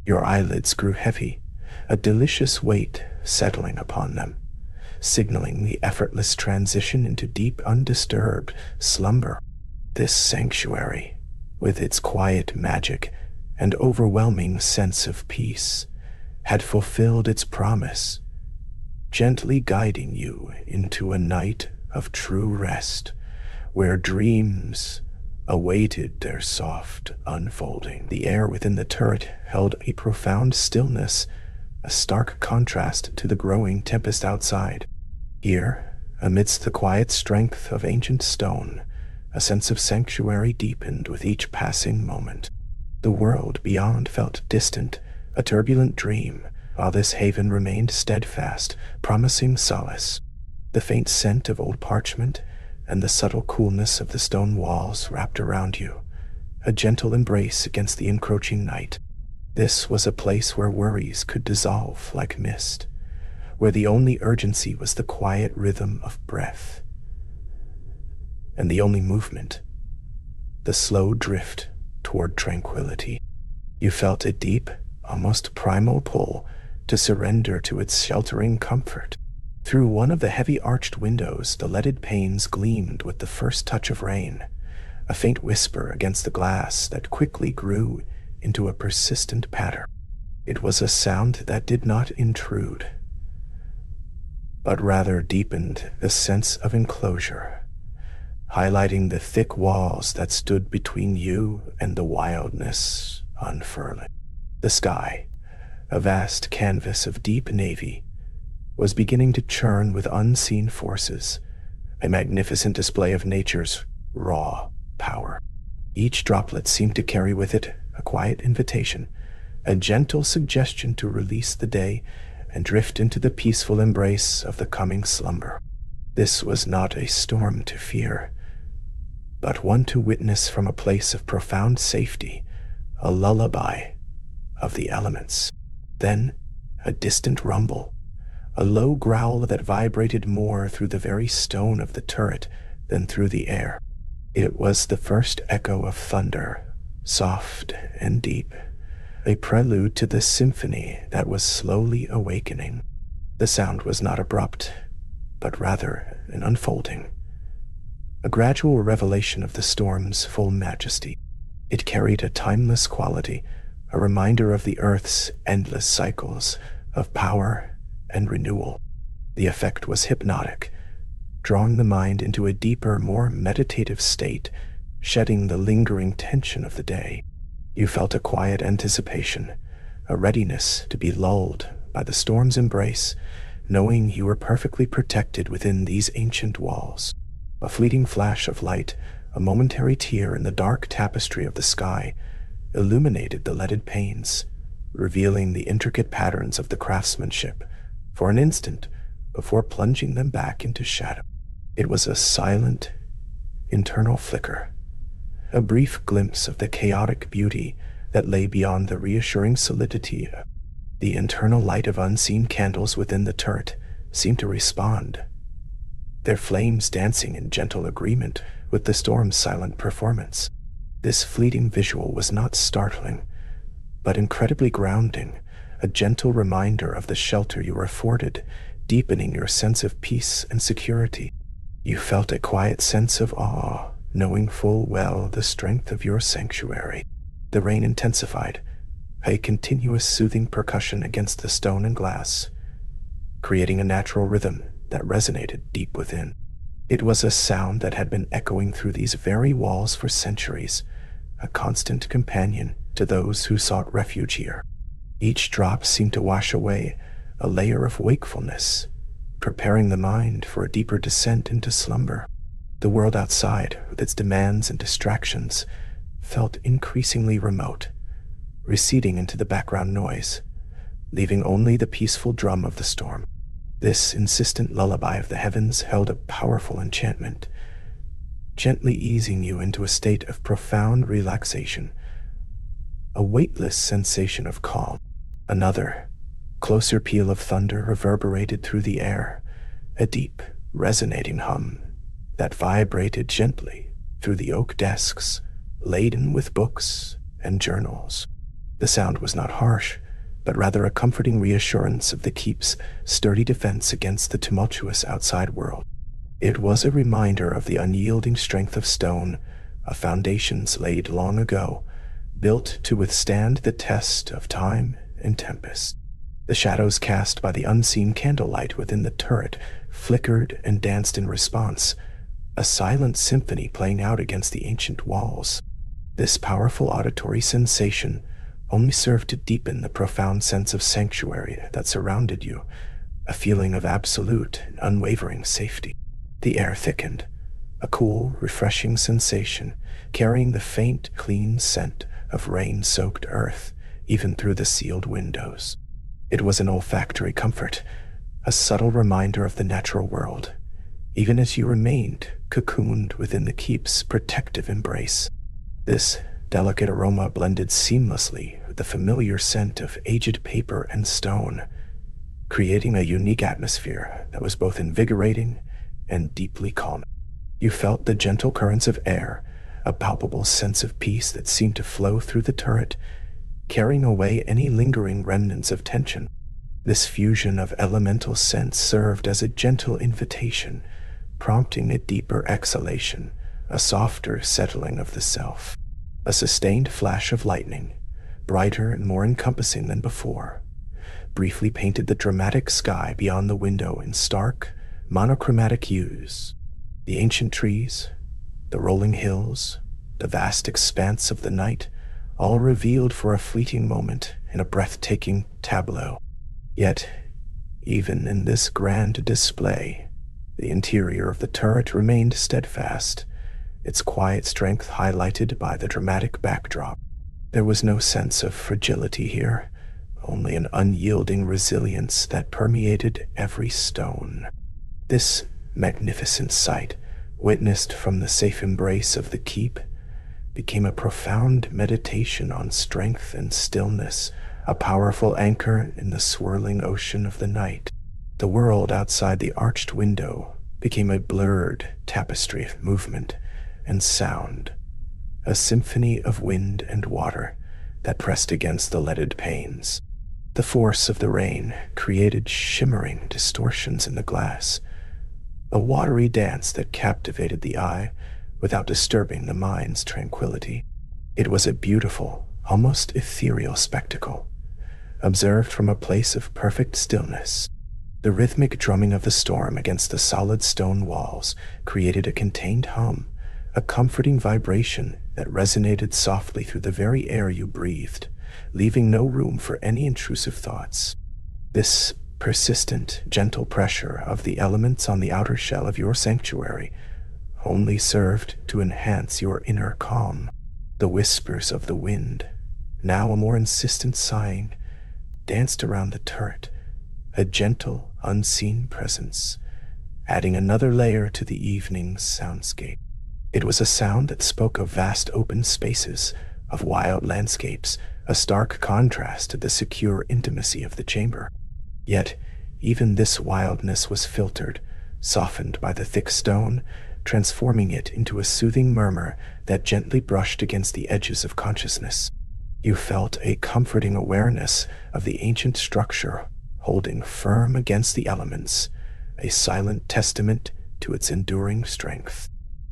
Your eyelids grew heavy, a delicious weight settling upon them, signaling the effortless transition into deep, undisturbed slumber. This sanctuary, with its quiet magic and overwhelming sense of peace, had fulfilled its promise, gently guiding you into a night of true rest, where dreams awaited their soft unfolding. The air within the turret held a profound stillness, a stark contrast to the growing tempest outside. Here, amidst the quiet strength of ancient stone, a sense of sanctuary deepened with each passing moment. The world beyond felt distant, a turbulent dream, while this haven remained steadfast, promising solace. The faint scent of old parchment and the subtle coolness of the stone walls wrapped around you, a gentle embrace against the encroaching night. This was a place where worries could dissolve like mist, where the only urgency was the quiet rhythm of breath, and the only movement, the slow drift toward tranquility. You felt a deep, almost primal pull to surrender to its sheltering comfort. Through one of the heavy arched windows, the leaded panes gleamed with the first touch of rain, a faint whisper against the glass that quickly grew into a persistent patter. It was a sound that did not intrude, but rather deepened the sense of enclosure, highlighting the thick walls that stood between you and the wildness unfurling. The sky, a vast canvas of deep navy, was beginning to churn with unseen forces, a magnificent display of nature's raw power. Each droplet seemed to carry with it a quiet invitation, a gentle suggestion to release the day and drift into the peaceful embrace of the coming slumber. This was not a storm to fear, but one to witness from a place of profound safety, a lullaby of the elements. Then, a distant rumble, a low growl that vibrated more through the very stone of the turret than through the air. It was the first echo of thunder, soft and deep, a prelude to the symphony that was slowly awakening. The sound was not abrupt, but rather an unfolding, a gradual revelation of the storm's full majesty. It carried a timeless quality, a reminder of the Earth's endless cycles of power and renewal. The effect was hypnotic, drawing the mind into a deeper, more meditative state, shedding the lingering tension of the day. You felt a quiet anticipation, a readiness to be lulled by the storm's embrace, knowing you were perfectly protected within these ancient walls. A fleeting flash of light, a momentary tear in the dark tapestry of the sky, illuminated the leaded panes, revealing the intricate patterns of the craftsmanship for an instant before plunging them back into shadow. It was a silent, internal flicker, a brief glimpse of the chaotic beauty that lay beyond the reassuring solidity. The internal light of unseen candles within the turret seemed to respond, their flames dancing in gentle agreement with the storm's silent performance. This fleeting visual was not startling, but incredibly grounding, a gentle reminder of the shelter you were afforded, deepening your sense of peace and security. You felt a quiet sense of awe, knowing full well the strength of your sanctuary. The rain intensified, a continuous soothing percussion against the stone and glass, creating a natural rhythm that resonated deep within. It was a sound that had been echoing through these very walls for centuries, a constant companion to those who sought refuge here. Each drop seemed to wash away a layer of wakefulness, preparing the mind for a deeper descent into slumber. The world outside, with its demands and distractions, felt increasingly remote, receding into the background noise, leaving only the peaceful drum of the storm. This insistent lullaby of the heavens held a powerful enchantment, gently easing you into a state of profound relaxation, a weightless sensation of calm. Another, closer peal of thunder reverberated through the air, a deep, resonating hum that vibrated gently through the oak desks, laden with books and journals. The sound was not harsh, but rather a comforting reassurance of the keep's sturdy defense against the tumultuous outside world. It was a reminder of the unyielding strength of stone, of foundations laid long ago, built to withstand the test of time and tempest. The shadows cast by the unseen candlelight within the turret flickered and danced in response, a silent symphony playing out against the ancient walls. This powerful auditory sensation only served to deepen the profound sense of sanctuary that surrounded you, a feeling of absolute and unwavering safety. The air thickened, a cool, refreshing sensation, carrying the faint, clean scent of rain-soaked earth even through the sealed windows. It was an olfactory comfort, a subtle reminder of the natural world, even as you remained cocooned within the keep's protective embrace. This delicate aroma blended seamlessly with the familiar scent of aged paper and stone, creating a unique atmosphere that was both invigorating and deeply calming. You felt the gentle currents of air, a palpable sense of peace that seemed to flow through the turret, carrying away any lingering remnants of tension. This fusion of elemental scents served as a gentle invitation, prompting a deeper exhalation, a softer settling of the self. A sustained flash of lightning, brighter and more encompassing than before, briefly painted the dramatic sky beyond the window in stark, monochromatic hues. The ancient trees, the rolling hills, the vast expanse of the night, all revealed for a fleeting moment in a breathtaking tableau. Yet, even in this grand display, the interior of the turret remained steadfast, its quiet strength highlighted by the dramatic backdrop. There was no sense of fragility here, only an unyielding resilience that permeated every stone. This magnificent sight, witnessed from the safe embrace of the keep, became a profound meditation on strength and stillness, a powerful anchor in the swirling ocean of the night. The world outside the arched window became a blurred tapestry of movement and sound, a symphony of wind and water that pressed against the leaded panes. The force of the rain created shimmering distortions in the glass, a watery dance that captivated the eye without disturbing the mind's tranquility. It was a beautiful, almost ethereal spectacle, observed from a place of perfect stillness. The rhythmic drumming of the storm against the solid stone walls created a contained hum, a comforting vibration that resonated softly through the very air you breathed, leaving no room for any intrusive thoughts. This persistent, gentle pressure of the elements on the outer shell of your sanctuary only served to enhance your inner calm. The whispers of the wind, now a more insistent sighing, danced around the turret, a gentle, unseen presence, adding another layer to the evening's soundscape. It was a sound that spoke of vast open spaces, of wild landscapes, a stark contrast to the secure intimacy of the chamber. Yet, even this wildness was filtered, softened by the thick stone, transforming it into a soothing murmur that gently brushed against the edges of consciousness. You felt a comforting awareness of the ancient structure holding firm against the elements, a silent testament to its enduring strength.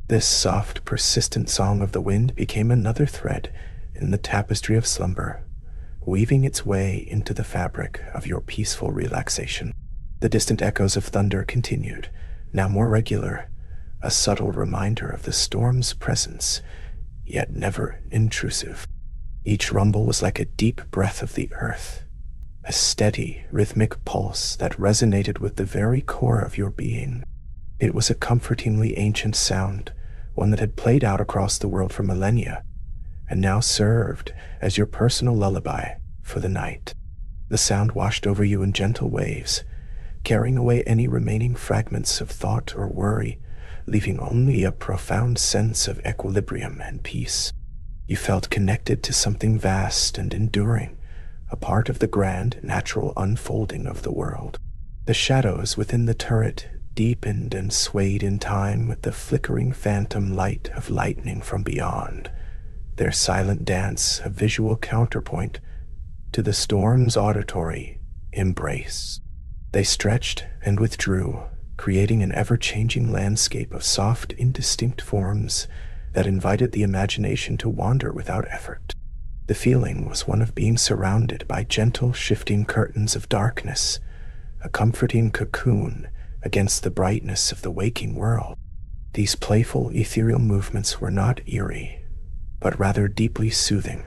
This soft, persistent song of the wind became another thread in the tapestry of slumber, weaving its way into the fabric of your peaceful relaxation. The distant echoes of thunder continued, now more regular, a subtle reminder of the storm's presence, yet never intrusive. Each rumble was like a deep breath of the earth, a steady, rhythmic pulse that resonated with the very core of your being. It was a comfortingly ancient sound, one that had played out across the world for millennia, and now served as your personal lullaby for the night. The sound washed over you in gentle waves, carrying away any remaining fragments of thought or worry, leaving only a profound sense of equilibrium and peace. You felt connected to something vast and enduring, a part of the grand, natural unfolding of the world. The shadows within the turret deepened and swayed in time with the flickering phantom light of lightning from beyond, their silent dance a visual counterpoint to the storm's auditory embrace. They stretched and withdrew, creating an ever-changing landscape of soft, indistinct forms that invited the imagination to wander without effort. The feeling was one of being surrounded by gentle, shifting curtains of darkness, a comforting cocoon against the brightness of the waking world. These playful, ethereal movements were not eerie, but rather deeply soothing,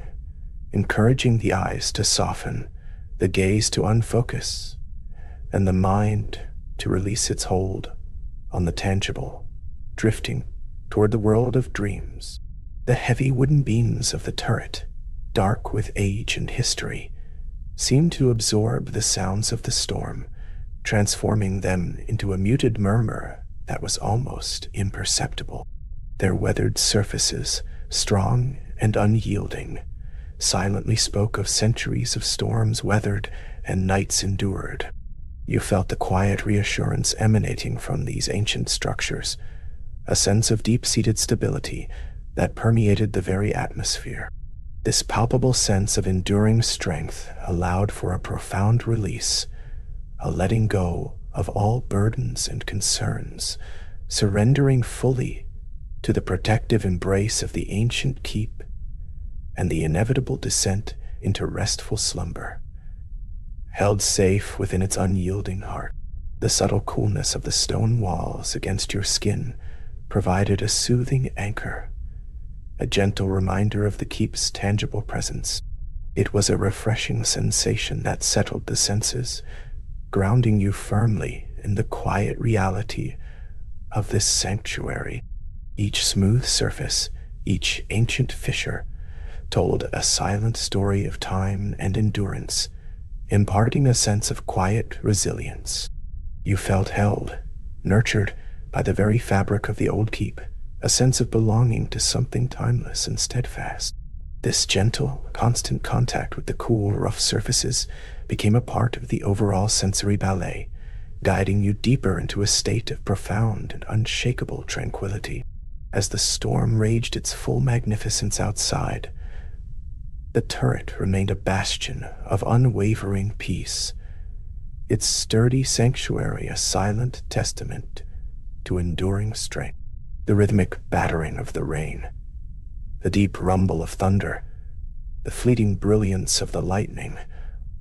encouraging the eyes to soften, the gaze to unfocus, and the mind to release its hold on the tangible, drifting toward the world of dreams. The heavy wooden beams of the turret, dark with age and history, seemed to absorb the sounds of the storm, transforming them into a muted murmur that was almost imperceptible. Their weathered surfaces, strong and unyielding, silently spoke of centuries of storms weathered and nights endured. You felt the quiet reassurance emanating from these ancient structures, a sense of deep-seated stability that permeated the very atmosphere. This palpable sense of enduring strength allowed for a profound release, a letting go of all burdens and concerns, surrendering fully to the protective embrace of the ancient keep and the inevitable descent into restful slumber. Held safe within its unyielding heart, the subtle coolness of the stone walls against your skin provided a soothing anchor, a gentle reminder of the keep's tangible presence. It was a refreshing sensation that settled the senses, grounding you firmly in the quiet reality of this sanctuary. Each smooth surface, each ancient fissure, told a silent story of time and endurance, imparting a sense of quiet resilience. You felt held, nurtured by the very fabric of the old keep, a sense of belonging to something timeless and steadfast. This gentle, constant contact with the cool, rough surfaces became a part of the overall sensory ballet, guiding you deeper into a state of profound and unshakable tranquility. As the storm raged its full magnificence outside, The turret remained a bastion of unwavering peace, its sturdy sanctuary a silent testament to enduring strength. The rhythmic battering of the rain, the deep rumble of thunder, the fleeting brilliance of the lightning,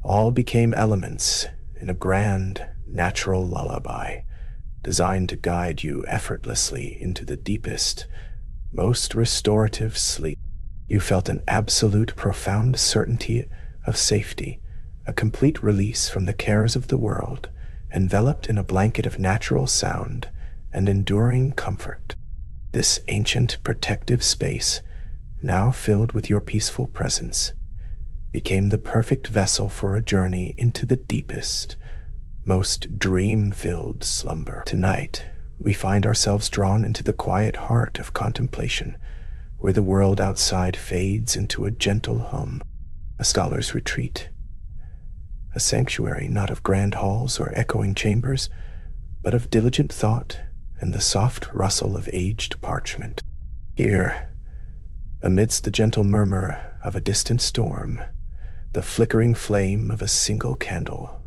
all became elements in a grand, natural lullaby designed to guide you effortlessly into the deepest, most restorative sleep. You felt an absolute, profound certainty of safety, a complete release from the cares of the world, enveloped in a blanket of natural sound and enduring comfort. This ancient protective space, now filled with your peaceful presence, became the perfect vessel for a journey into the deepest, most dream-filled slumber. Tonight, we find ourselves drawn into the quiet heart of contemplation, where the world outside fades into a gentle hum, a scholar's retreat, a sanctuary not of grand halls or echoing chambers, but of diligent thought and the soft rustle of aged parchment. Here, amidst the gentle murmur of a distant storm, the flickering flame of a single candle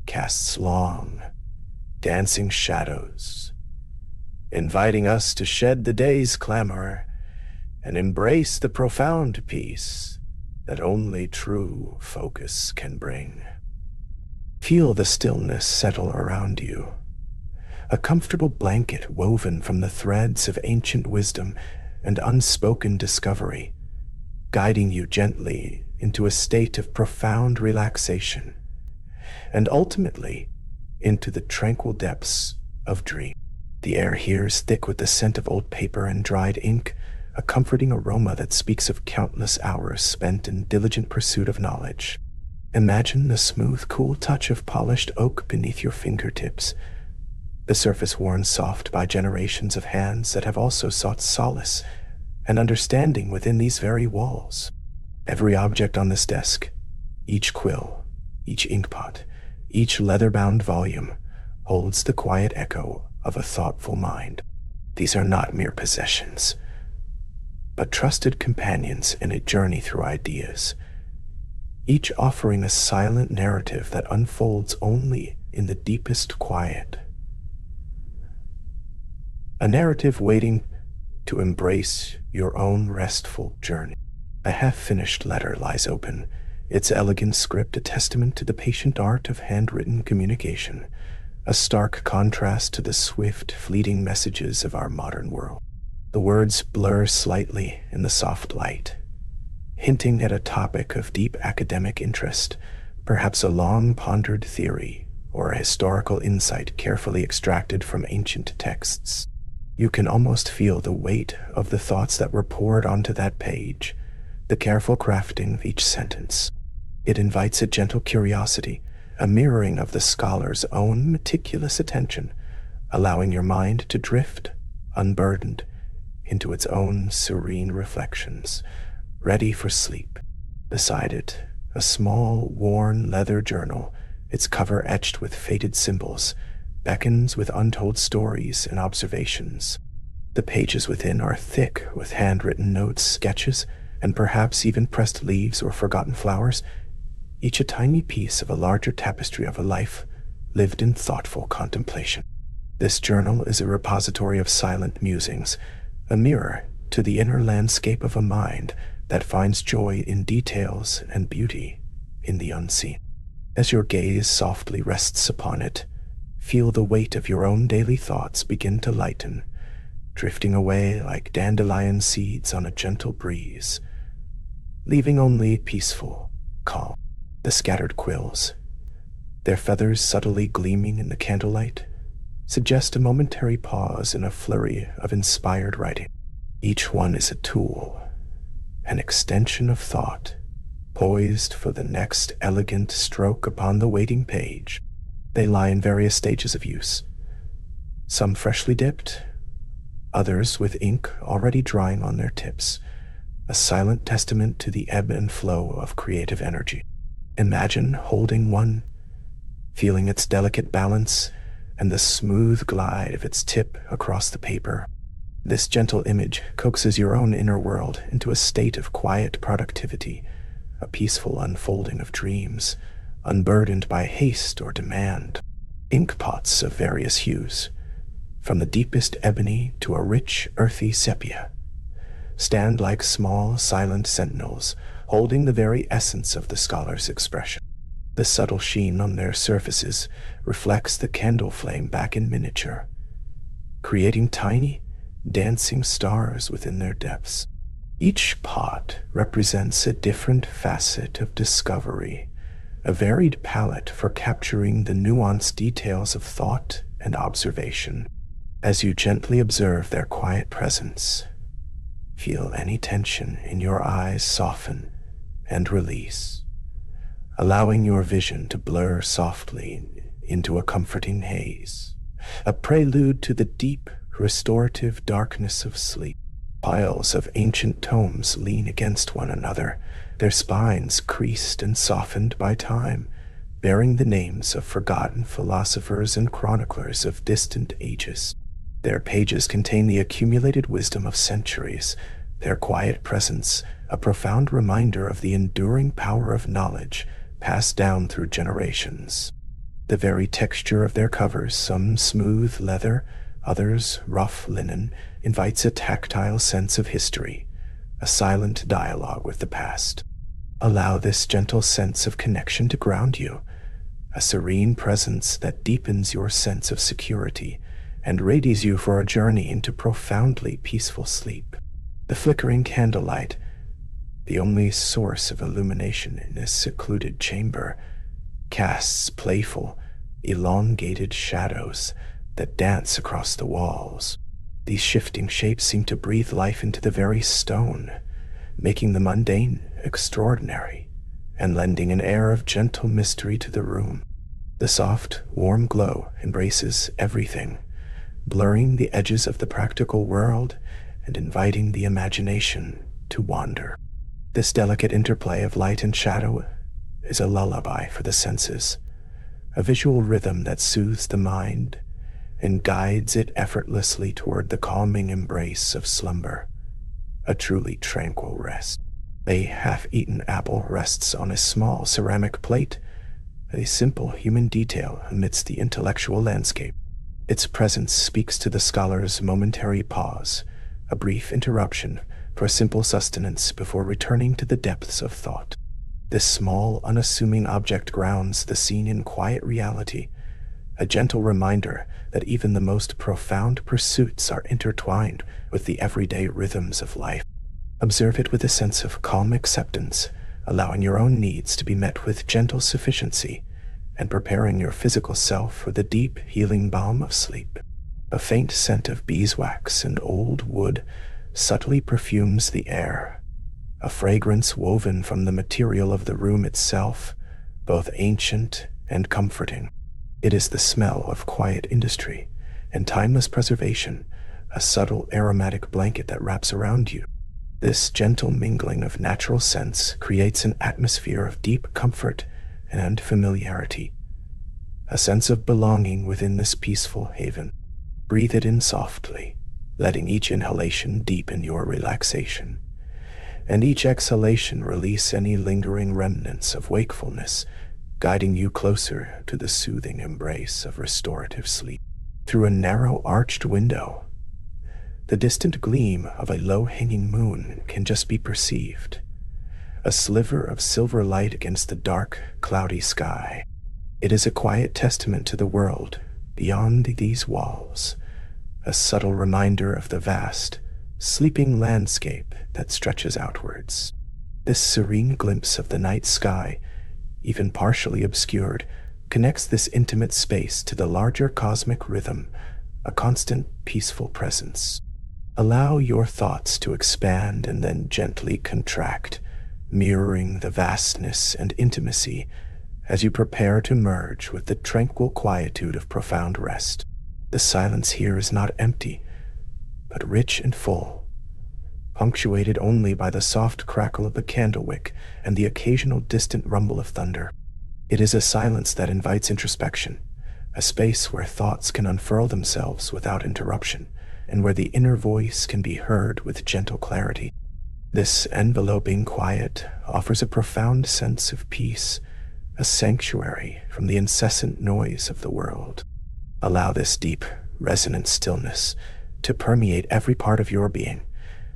casts long, dancing shadows, inviting us to shed the day's clamor and embrace the profound peace that only true focus can bring. Feel the stillness settle around you, a comfortable blanket woven from the threads of ancient wisdom and unspoken discovery, guiding you gently into a state of profound relaxation, and ultimately into the tranquil depths of dream. The air here is thick with the scent of old paper and dried ink, a comforting aroma that speaks of countless hours spent in diligent pursuit of knowledge. Imagine the smooth, cool touch of polished oak beneath your fingertips, the surface worn soft by generations of hands that have also sought solace and understanding within these very walls. Every object on this desk, each quill, each inkpot, each leather-bound volume, holds the quiet echo of a thoughtful mind. These are not mere possessions, but trusted companions in a journey through ideas, each offering a silent narrative that unfolds only in the deepest quiet. A narrative waiting to embrace your own restful journey. A half-finished letter lies open, its elegant script a testament to the patient art of handwritten communication, a stark contrast to the swift, fleeting messages of our modern world. The words blur slightly in the soft light, hinting at a topic of deep academic interest, perhaps a long-pondered theory or a historical insight carefully extracted from ancient texts. You can almost feel the weight of the thoughts that were poured onto that page, the careful crafting of each sentence. It invites a gentle curiosity, a mirroring of the scholar's own meticulous attention, allowing your mind to drift, unburdened, into its own serene reflections, ready for sleep. Beside it, a small, worn leather journal, its cover etched with faded symbols, beckons with untold stories and observations. The pages within are thick with handwritten notes, sketches, and perhaps even pressed leaves or forgotten flowers, each a tiny piece of a larger tapestry of a life lived in thoughtful contemplation. This journal is a repository of silent musings, a mirror to the inner landscape of a mind that finds joy in details and beauty in the unseen. As your gaze softly rests upon it, feel the weight of your own daily thoughts begin to lighten, drifting away like dandelion seeds on a gentle breeze, leaving only peaceful calm. The scattered quills, their feathers subtly gleaming in the candlelight, suggest a momentary pause in a flurry of inspired writing. Each one is a tool, an extension of thought, poised for the next elegant stroke upon the waiting page. They lie in various stages of use, some freshly dipped, others with ink already drying on their tips, a silent testament to the ebb and flow of creative energy. Imagine holding one, feeling its delicate balance and the smooth glide of its tip across the paper. This gentle image coaxes your own inner world into a state of quiet productivity, a peaceful unfolding of dreams, unburdened by haste or demand. Ink pots of various hues, from the deepest ebony to a rich, earthy sepia, stand like small, silent sentinels, holding the very essence of the scholar's expression. The subtle sheen on their surfaces reflects the candle flame back in miniature, creating tiny, dancing stars within their depths. Each pot represents a different facet of discovery, a varied palette for capturing the nuanced details of thought and observation. As you gently observe their quiet presence, feel any tension in your eyes soften and release, allowing your vision to blur softly into a comforting haze, a prelude to the deep, restorative darkness of sleep. Piles of ancient tomes lean against one another, their spines creased and softened by time, bearing the names of forgotten philosophers and chroniclers of distant ages. Their pages contain the accumulated wisdom of centuries, their quiet presence a profound reminder of the enduring power of knowledge passed down through generations. The very texture of their covers, some smooth leather, others rough linen, invites a tactile sense of history, a silent dialogue with the past. Allow this gentle sense of connection to ground you, a serene presence that deepens your sense of security and readies you for a journey into profoundly peaceful sleep. The flickering candlelight, the only source of illumination in this secluded chamber, casts playful, elongated shadows that dance across the walls. These shifting shapes seem to breathe life into the very stone, making the mundane extraordinary and lending an air of gentle mystery to the room. The soft, warm glow embraces everything, blurring the edges of the practical world and inviting the imagination to wander. This delicate interplay of light and shadow is a lullaby for the senses, a visual rhythm that soothes the mind and guides it effortlessly toward the calming embrace of slumber, a truly tranquil rest. A half-eaten apple rests on a small ceramic plate, a simple human detail amidst the intellectual landscape. Its presence speaks to the scholar's momentary pause, a brief interruption for simple sustenance before returning to the depths of thought. This small, unassuming object grounds the scene in quiet reality, a gentle reminder that even the most profound pursuits are intertwined with the everyday rhythms of life. Observe it with a sense of calm acceptance, allowing your own needs to be met with gentle sufficiency, and preparing your physical self for the deep, healing balm of sleep. A faint scent of beeswax and old wood subtly perfumes the air, a fragrance woven from the material of the room itself, both ancient and comforting. It is the smell of quiet industry and timeless preservation, a subtle aromatic blanket that wraps around you. This gentle mingling of natural scents creates an atmosphere of deep comfort and familiarity, a sense of belonging within this peaceful haven. Breathe it in softly, letting each inhalation deepen your relaxation, and each exhalation release any lingering remnants of wakefulness, guiding you closer to the soothing embrace of restorative sleep. Through a narrow arched window, the distant gleam of a low-hanging moon can just be perceived, a sliver of silver light against the dark, cloudy sky. It is a quiet testament to the world beyond these walls, a subtle reminder of the vast, sleeping landscape that stretches outwards. This serene glimpse of the night sky, even partially obscured, connects this intimate space to the larger cosmic rhythm, a constant, peaceful presence. Allow your thoughts to expand and then gently contract, mirroring the vastness and intimacy as you prepare to merge with the tranquil quietude of profound rest. The silence here is not empty, but rich and full, punctuated only by the soft crackle of the candle wick and the occasional distant rumble of thunder. It is a silence that invites introspection, a space where thoughts can unfurl themselves without interruption, and where the inner voice can be heard with gentle clarity. This enveloping quiet offers a profound sense of peace, a sanctuary from the incessant noise of the world. Allow this deep, resonant stillness to permeate every part of your being,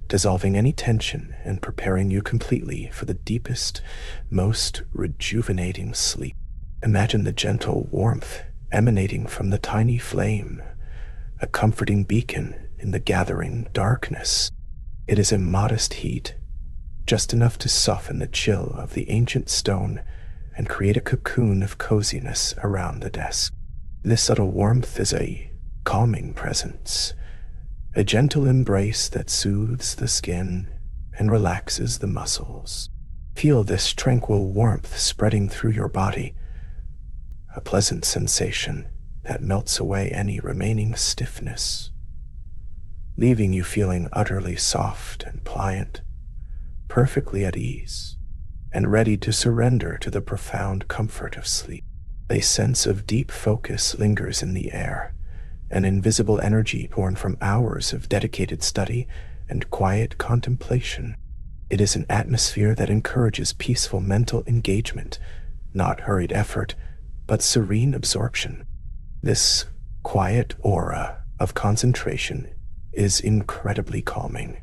dissolving any tension and preparing you completely for the deepest, most rejuvenating sleep. Imagine the gentle warmth emanating from the tiny flame, a comforting beacon in the gathering darkness. It is a modest heat, just enough to soften the chill of the ancient stone and create a cocoon of coziness around the desk. This subtle warmth is a calming presence, a gentle embrace that soothes the skin and relaxes the muscles. Feel this tranquil warmth spreading through your body, a pleasant sensation that melts away any remaining stiffness, leaving you feeling utterly soft and pliant, perfectly at ease, and ready to surrender to the profound comfort of sleep. A sense of deep focus lingers in the air, an invisible energy born from hours of dedicated study and quiet contemplation. It is an atmosphere that encourages peaceful mental engagement, not hurried effort, but serene absorption. This quiet aura of concentration is incredibly calming,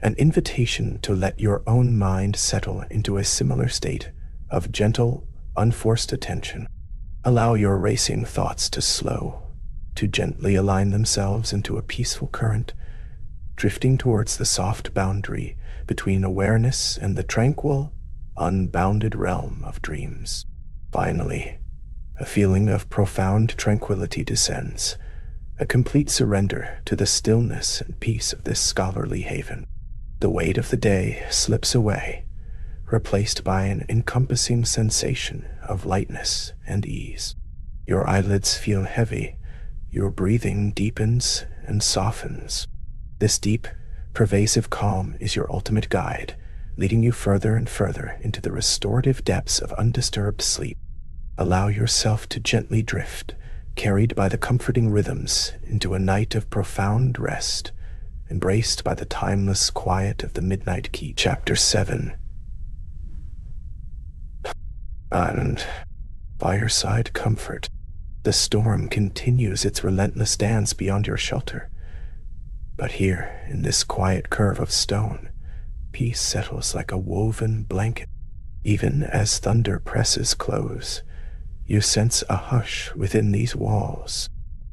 an invitation to let your own mind settle into a similar state of gentle, unforced attention. Allow your racing thoughts to slow, to gently align themselves into a peaceful current, drifting towards the soft boundary between awareness and the tranquil, unbounded realm of dreams. Finally, a feeling of profound tranquility descends, a complete surrender to the stillness and peace of this scholarly haven. The weight of the day slips away, replaced by an encompassing sensation of lightness and ease. Your eyelids feel heavy, your breathing deepens and softens. This deep, pervasive calm is your ultimate guide, leading you further and further into the restorative depths of undisturbed sleep. Allow yourself to gently drift, carried by the comforting rhythms, into a night of profound rest, embraced by the timeless quiet of the Midnight Key. Chapter 7. And fireside comfort. The storm continues its relentless dance beyond your shelter. But here, in this quiet curve of stone, peace settles like a woven blanket. Even as thunder presses close, you sense a hush within these walls.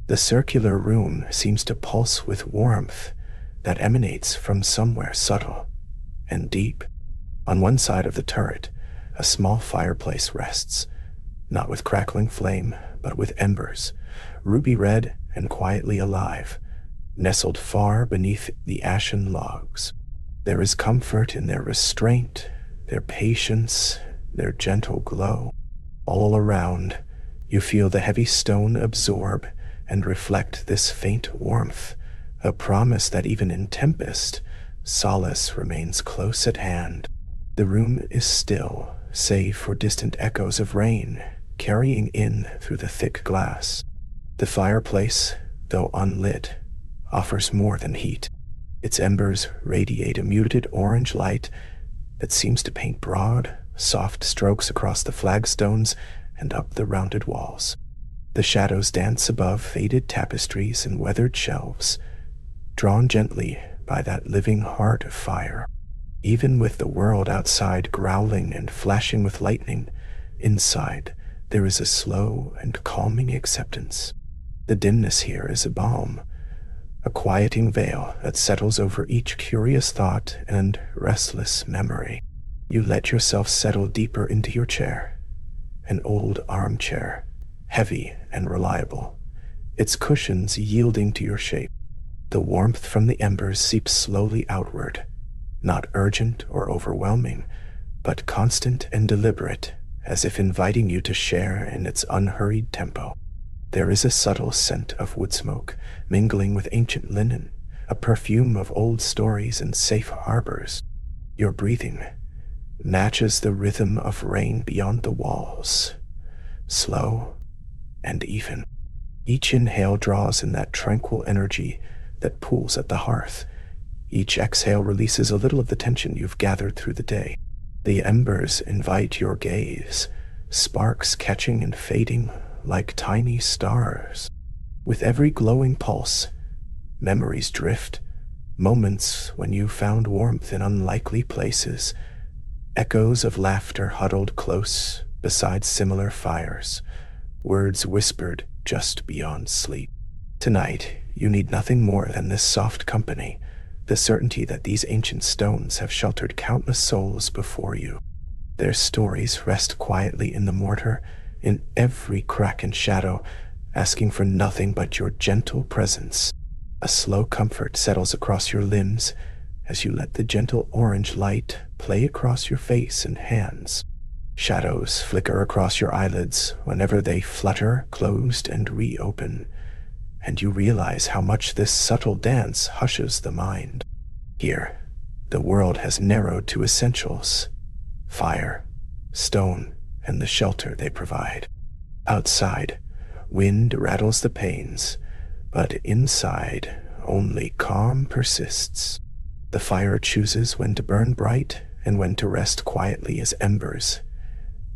The circular room seems to pulse with warmth that emanates from somewhere subtle and deep. On one side of the turret, a small fireplace rests, not with crackling flame, but with embers, ruby red and quietly alive, nestled far beneath the ashen logs. There is comfort in their restraint, their patience, their gentle glow. All around, you feel the heavy stone absorb and reflect this faint warmth, a promise that even in tempest, solace remains close at hand. The room is still, save for distant echoes of rain carrying in through the thick glass. The fireplace, though unlit, offers more than heat. Its embers radiate a muted orange light that seems to paint broad, soft strokes across the flagstones and up the rounded walls. The shadows dance above faded tapestries and weathered shelves, drawn gently by that living heart of fire. Even with the world outside growling and flashing with lightning, inside there is a slow and calming acceptance. The dimness here is a balm, a quieting veil that settles over each curious thought and restless memory. You let yourself settle deeper into your chair, an old armchair, heavy and reliable, its cushions yielding to your shape. The warmth from the embers seeps slowly outward, not urgent or overwhelming, but constant and deliberate, as if inviting you to share in its unhurried tempo. There is a subtle scent of wood smoke mingling with ancient linen, a perfume of old stories and safe harbors. Your breathing matches the rhythm of rain beyond the walls, slow and even. Each inhale draws in that tranquil energy that pools at the hearth, Each exhale releases a little of the tension you've gathered through the day. The embers invite your gaze, sparks catching and fading like tiny stars. With every glowing pulse, memories drift, moments when you found warmth in unlikely places, echoes of laughter huddled close beside similar fires, words whispered just beyond sleep. Tonight, you need nothing more than this soft company, the certainty that these ancient stones have sheltered countless souls before you. Their stories rest quietly in the mortar, in every crack and shadow, asking for nothing but your gentle presence. A slow comfort settles across your limbs as you let the gentle orange light play across your face and hands. Shadows flicker across your eyelids whenever they flutter, closed, and reopen, and you realize how much this subtle dance hushes the mind. Here, the world has narrowed to essentials: fire, stone, and the shelter they provide. Outside, wind rattles the panes, but inside, only calm persists. The fire chooses when to burn bright and when to rest quietly as embers,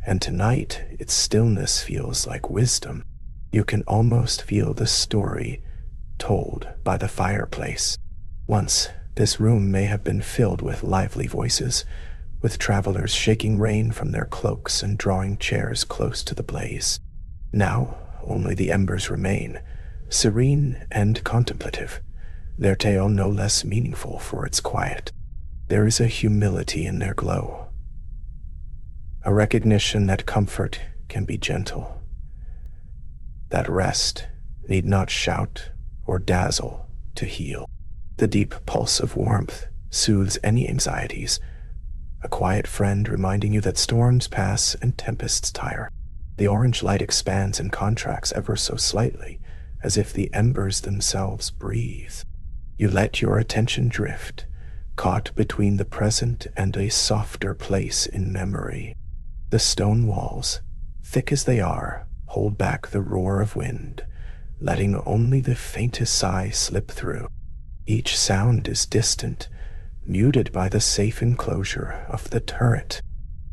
and tonight its stillness feels like wisdom. You can almost feel the story told by the fireplace. Once, this room may have been filled with lively voices, with travelers shaking rain from their cloaks and drawing chairs close to the blaze. Now, only the embers remain, serene and contemplative, their tale no less meaningful for its quiet. There is a humility in their glow, a recognition that comfort can be gentle, that rest need not shout or dazzle to heal. The deep pulse of warmth soothes any anxieties, a quiet friend reminding you that storms pass and tempests tire. The orange light expands and contracts ever so slightly, as if the embers themselves breathe. You let your attention drift, caught between the present and a softer place in memory. The stone walls, thick as they are, hold back the roar of wind, letting only the faintest sigh slip through. Each sound is distant, muted by the safe enclosure of the turret.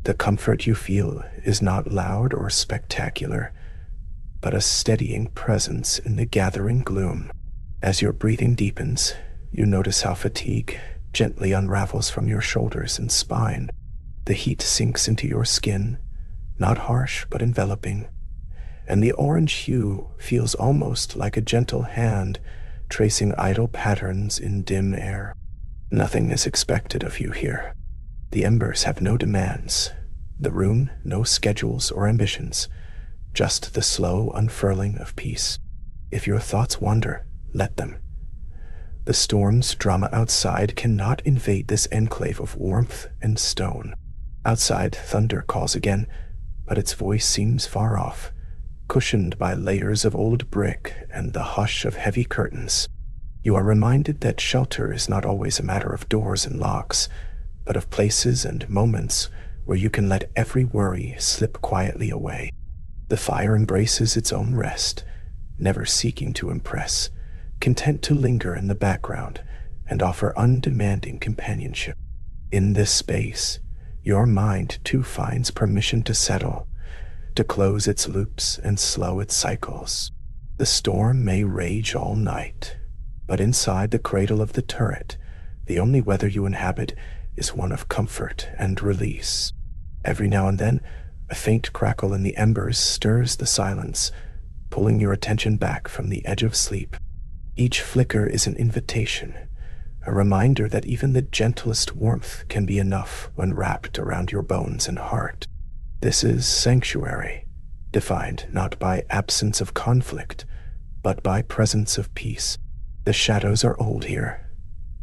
The comfort you feel is not loud or spectacular, but a steadying presence in the gathering gloom. As your breathing deepens, you notice how fatigue gently unravels from your shoulders and spine. The heat sinks into your skin, not harsh but enveloping, and the orange hue feels almost like a gentle hand tracing idle patterns in dim air. Nothing is expected of you here. The embers have no demands, the room no schedules or ambitions, just the slow unfurling of peace. If your thoughts wander, let them. The storm's drama outside cannot invade this enclave of warmth and stone. Outside, thunder calls again, but its voice seems far off, cushioned by layers of old brick and the hush of heavy curtains. You are reminded that shelter is not always a matter of doors and locks, but of places and moments where you can let every worry slip quietly away. The fire embraces its own rest, never seeking to impress, content to linger in the background and offer undemanding companionship. In this space, your mind too finds permission to settle, to close its loops and slow its cycles. The storm may rage all night, but inside the cradle of the turret, the only weather you inhabit is one of comfort and release. Every now and then, a faint crackle in the embers stirs the silence, pulling your attention back from the edge of sleep. Each flicker is an invitation, a reminder that even the gentlest warmth can be enough when wrapped around your bones and heart. This is sanctuary, defined not by absence of conflict, but by presence of peace. The shadows are old here,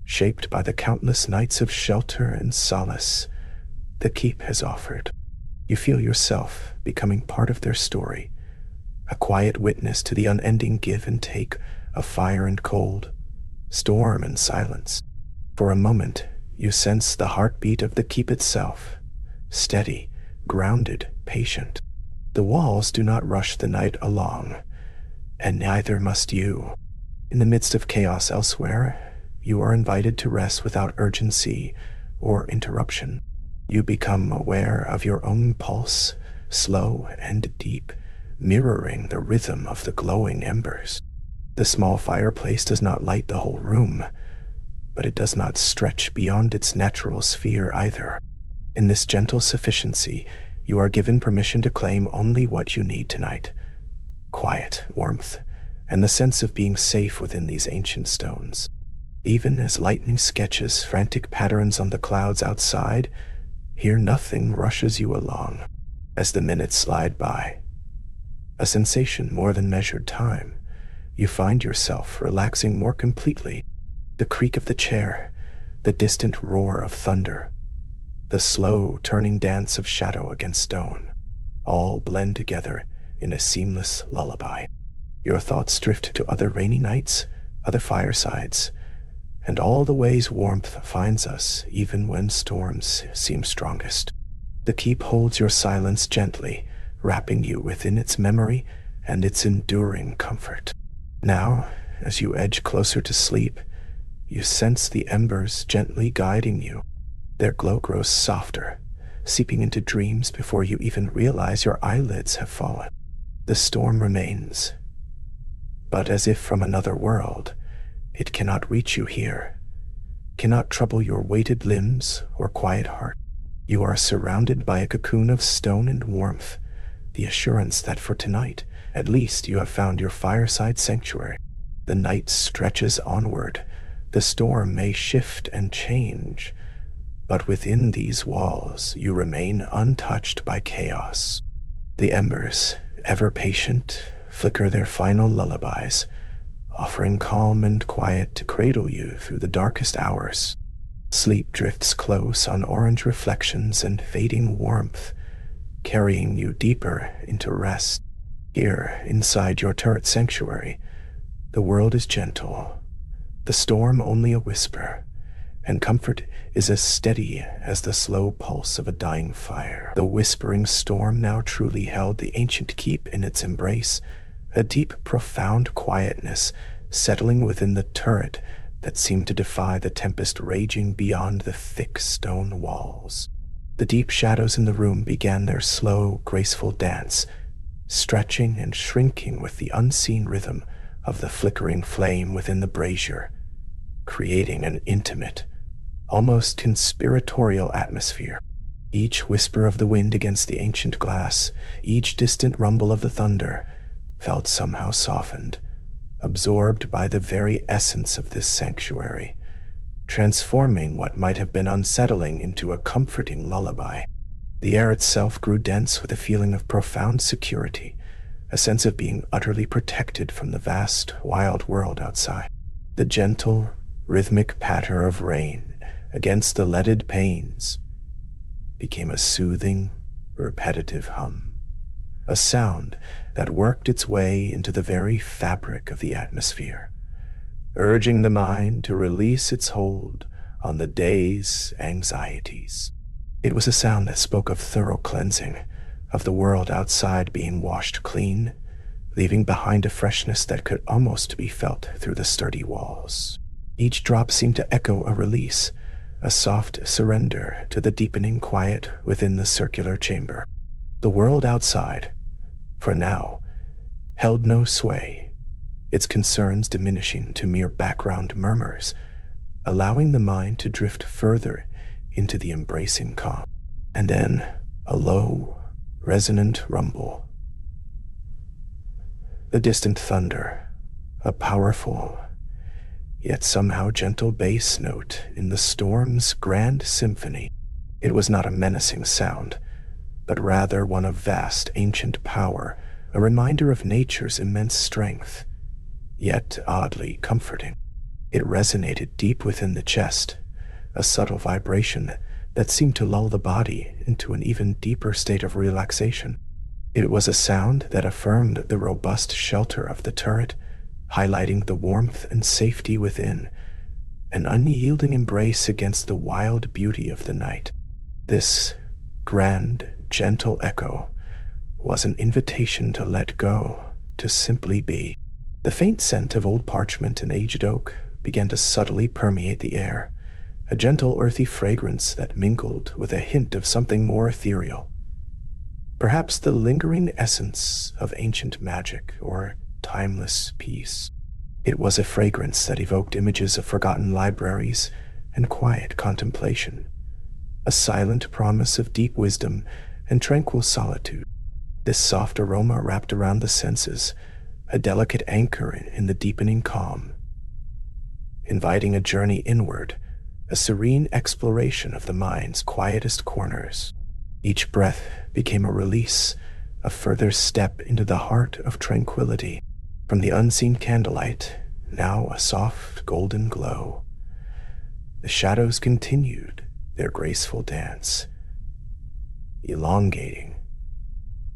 shaped by the countless nights of shelter and solace the keep has offered. You feel yourself becoming part of their story, a quiet witness to the unending give and take of fire and cold, storm and silence. For a moment, you sense the heartbeat of the keep itself, steady, grounded, patient. The walls do not rush the night along, and neither must you. In the midst of chaos elsewhere, you are invited to rest without urgency or interruption. You become aware of your own pulse, slow and deep, mirroring the rhythm of the glowing embers. The small fireplace does not light the whole room, but it does not stretch beyond its natural sphere either. In this gentle sufficiency, you are given permission to claim only what you need tonight: quiet, warmth, and the sense of being safe within these ancient stones. Even as lightning sketches frantic patterns on the clouds outside, here nothing rushes you along. As the minutes slide by, a sensation more than measured time, you find yourself relaxing more completely. The creak of the chair, the distant roar of thunder, the slow turning dance of shadow against stone, all blend together in a seamless lullaby. Your thoughts drift to other rainy nights, other firesides, and all the ways warmth finds us even when storms seem strongest. The keep holds your silence gently, wrapping you within its memory and its enduring comfort. Now, as you edge closer to sleep, you sense the embers gently guiding you. Their glow grows softer, seeping into dreams before you even realize your eyelids have fallen. The storm remains, but as if from another world, it cannot reach you here, cannot trouble your weighted limbs or quiet heart. You are surrounded by a cocoon of stone and warmth, the assurance that for tonight, at least, you have found your fireside sanctuary. The night stretches onward. The storm may shift and change, but within these walls you remain untouched by chaos. The embers, ever patient, flicker their final lullabies, offering calm and quiet to cradle you through the darkest hours. Sleep drifts close on orange reflections and fading warmth, carrying you deeper into rest. Here, inside your turret sanctuary, the world is gentle, the storm only a whisper, and comfort is as steady as the slow pulse of a dying fire. The whispering storm now truly held the ancient keep in its embrace, a deep, profound quietness settling within the turret that seemed to defy the tempest raging beyond the thick stone walls. The deep shadows in the room began their slow, graceful dance, stretching and shrinking with the unseen rhythm of the flickering flame within the brazier, creating an intimate, almost conspiratorial atmosphere. Each whisper of the wind against the ancient glass, each distant rumble of the thunder, felt somehow softened, absorbed by the very essence of this sanctuary, transforming what might have been unsettling into a comforting lullaby. The air itself grew dense with a feeling of profound security, a sense of being utterly protected from the vast, wild world outside. The gentle, rhythmic patter of rain against the leaded panes became a soothing, repetitive hum, a sound that worked its way into the very fabric of the atmosphere, urging the mind to release its hold on the day's anxieties. It was a sound that spoke of thorough cleansing, of the world outside being washed clean, leaving behind a freshness that could almost be felt through the sturdy walls. Each drop seemed to echo a release, a soft surrender to the deepening quiet within the circular chamber. The world outside, for now, held no sway, its concerns diminishing to mere background murmurs, allowing the mind to drift further into the embracing calm. And then a low, resonant rumble. The distant thunder, a powerful, yet somehow gentle bass note in the storm's grand symphony. It was not a menacing sound, but rather one of vast ancient power, a reminder of nature's immense strength, yet oddly comforting. It resonated deep within the chest, a subtle vibration that seemed to lull the body into an even deeper state of relaxation. It was a sound that affirmed the robust shelter of the turret, highlighting the warmth and safety within, an unyielding embrace against the wild beauty of the night. This grand, gentle echo was an invitation to let go, to simply be. The faint scent of old parchment and aged oak, began to subtly permeate the air, a gentle earthy fragrance that mingled with a hint of something more ethereal. Perhaps the lingering essence of ancient magic or timeless peace. It was a fragrance that evoked images of forgotten libraries and quiet contemplation, a silent promise of deep wisdom and tranquil solitude. This soft aroma wrapped around the senses, a delicate anchor in the deepening calm, inviting a journey inward, a serene exploration of the mind's quietest corners. Each breath became a release, a further step into the heart of tranquility. From the unseen candlelight, now a soft golden glow, the shadows continued their graceful dance, elongating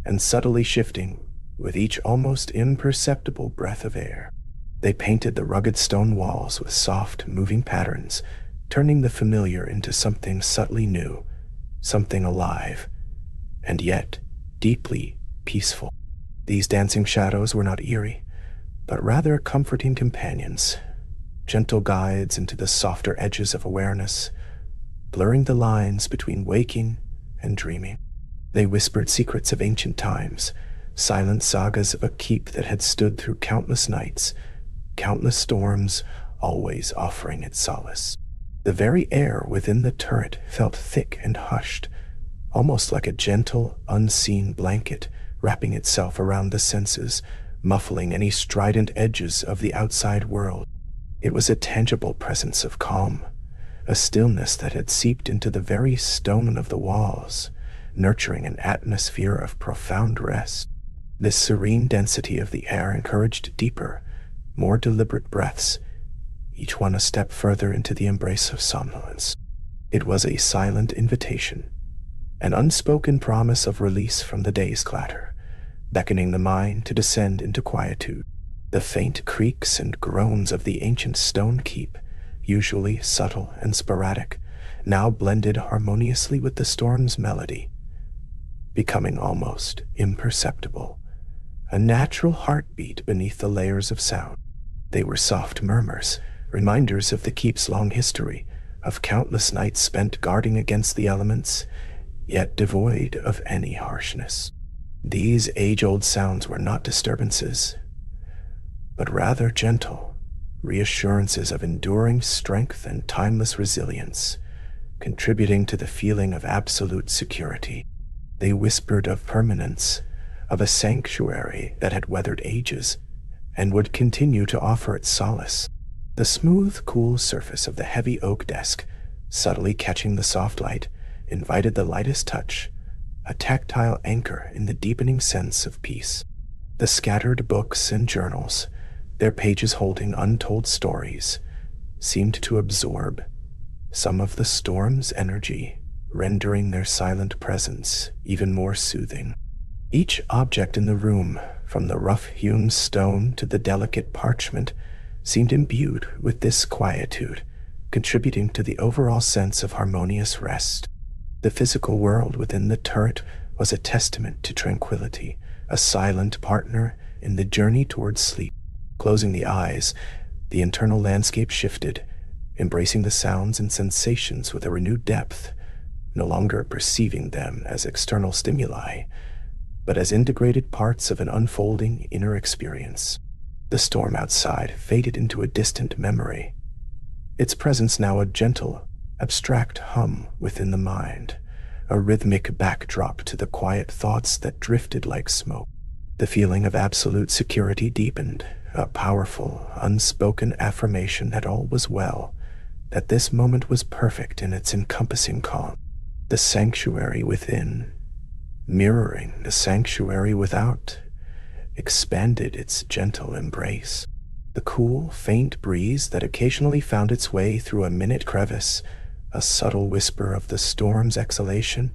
and subtly shifting with each almost imperceptible breath of air. They painted the rugged stone walls with soft, moving patterns, turning the familiar into something subtly new, something alive, and yet deeply peaceful. These dancing shadows were not eerie, but rather comforting companions, gentle guides into the softer edges of awareness, blurring the lines between waking and dreaming. They whispered secrets of ancient times, silent sagas of a keep that had stood through countless nights, countless storms, always offering its solace. The very air within the turret felt thick and hushed, almost like a gentle, unseen blanket wrapping itself around the senses, muffling any strident edges of the outside world. It was a tangible presence of calm, a stillness that had seeped into the very stone of the walls, nurturing an atmosphere of profound rest. This serene density of the air encouraged deeper, more deliberate breaths, each one a step further into the embrace of somnolence. It was a silent invitation, an unspoken promise of release from the day's clatter, beckoning the mind to descend into quietude. The faint creaks and groans of the ancient stone keep, usually subtle and sporadic, now blended harmoniously with the storm's melody, becoming almost imperceptible, a natural heartbeat beneath the layers of sound. They were soft murmurs, reminders of the keep's long history, of countless nights spent guarding against the elements, yet devoid of any harshness. These age-old sounds were not disturbances, but rather gentle reassurances of enduring strength and timeless resilience, contributing to the feeling of absolute security. They whispered of permanence, of a sanctuary that had weathered ages and would continue to offer its solace. The smooth, cool surface of the heavy oak desk, subtly catching the soft light, invited the lightest touch, a tactile anchor in the deepening sense of peace. The scattered books and journals, their pages holding untold stories, seemed to absorb some of the storm's energy, rendering their silent presence even more soothing. Each object in the room, from the rough-hewn stone to the delicate parchment, seemed imbued with this quietude, contributing to the overall sense of harmonious rest. The physical world within the turret was a testament to tranquility, a silent partner in the journey towards sleep. Closing the eyes, the internal landscape shifted, embracing the sounds and sensations with a renewed depth, no longer perceiving them as external stimuli, but as integrated parts of an unfolding inner experience. The storm outside faded into a distant memory, its presence now a gentle, abstract hum within the mind, a rhythmic backdrop to the quiet thoughts that drifted like smoke. The feeling of absolute security deepened, a powerful, unspoken affirmation that all was well, that this moment was perfect in its encompassing calm. The sanctuary within, mirroring the sanctuary without, expanded its gentle embrace. The cool, faint breeze that occasionally found its way through a minute crevice, a subtle whisper of the storm's exhalation,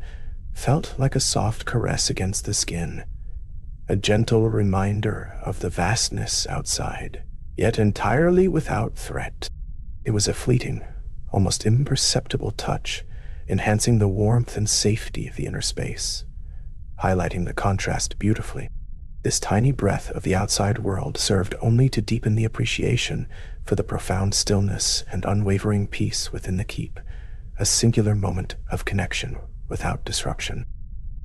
felt like a soft caress against the skin, a gentle reminder of the vastness outside, yet entirely without threat. It was a fleeting, almost imperceptible touch, enhancing the warmth and safety of the inner space, highlighting the contrast beautifully. This tiny breath of the outside world served only to deepen the appreciation for the profound stillness and unwavering peace within the keep, a singular moment of connection without disruption.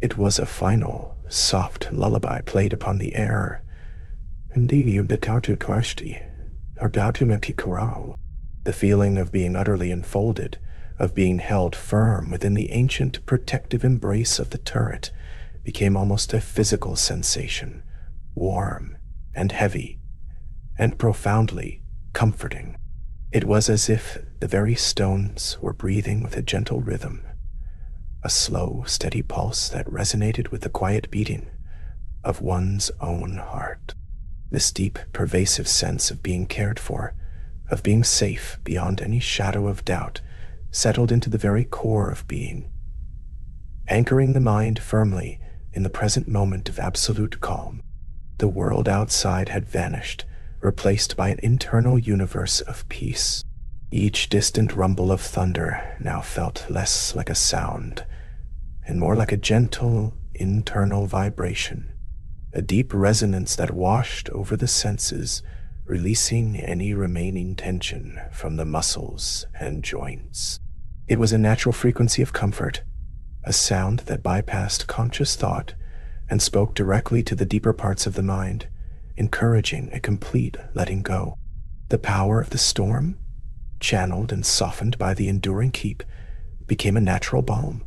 It was a final, soft lullaby played upon the air. The feeling of being utterly enfolded, of being held firm within the ancient protective embrace of the turret, became almost a physical sensation, warm and heavy, and profoundly comforting. It was as if the very stones were breathing with a gentle rhythm, a slow, steady pulse that resonated with the quiet beating of one's own heart. This deep, pervasive sense of being cared for, of being safe beyond any shadow of doubt, settled into the very core of being, anchoring the mind firmly in the present moment of absolute calm. The world outside had vanished, replaced by an internal universe of peace. Each distant rumble of thunder now felt less like a sound, and more like a gentle, internal vibration, a deep resonance that washed over the senses, releasing any remaining tension from the muscles and joints. It was a natural frequency of comfort, a sound that bypassed conscious thought and spoke directly to the deeper parts of the mind, encouraging a complete letting go. The power of the storm, channeled and softened by the enduring keep, became a natural balm,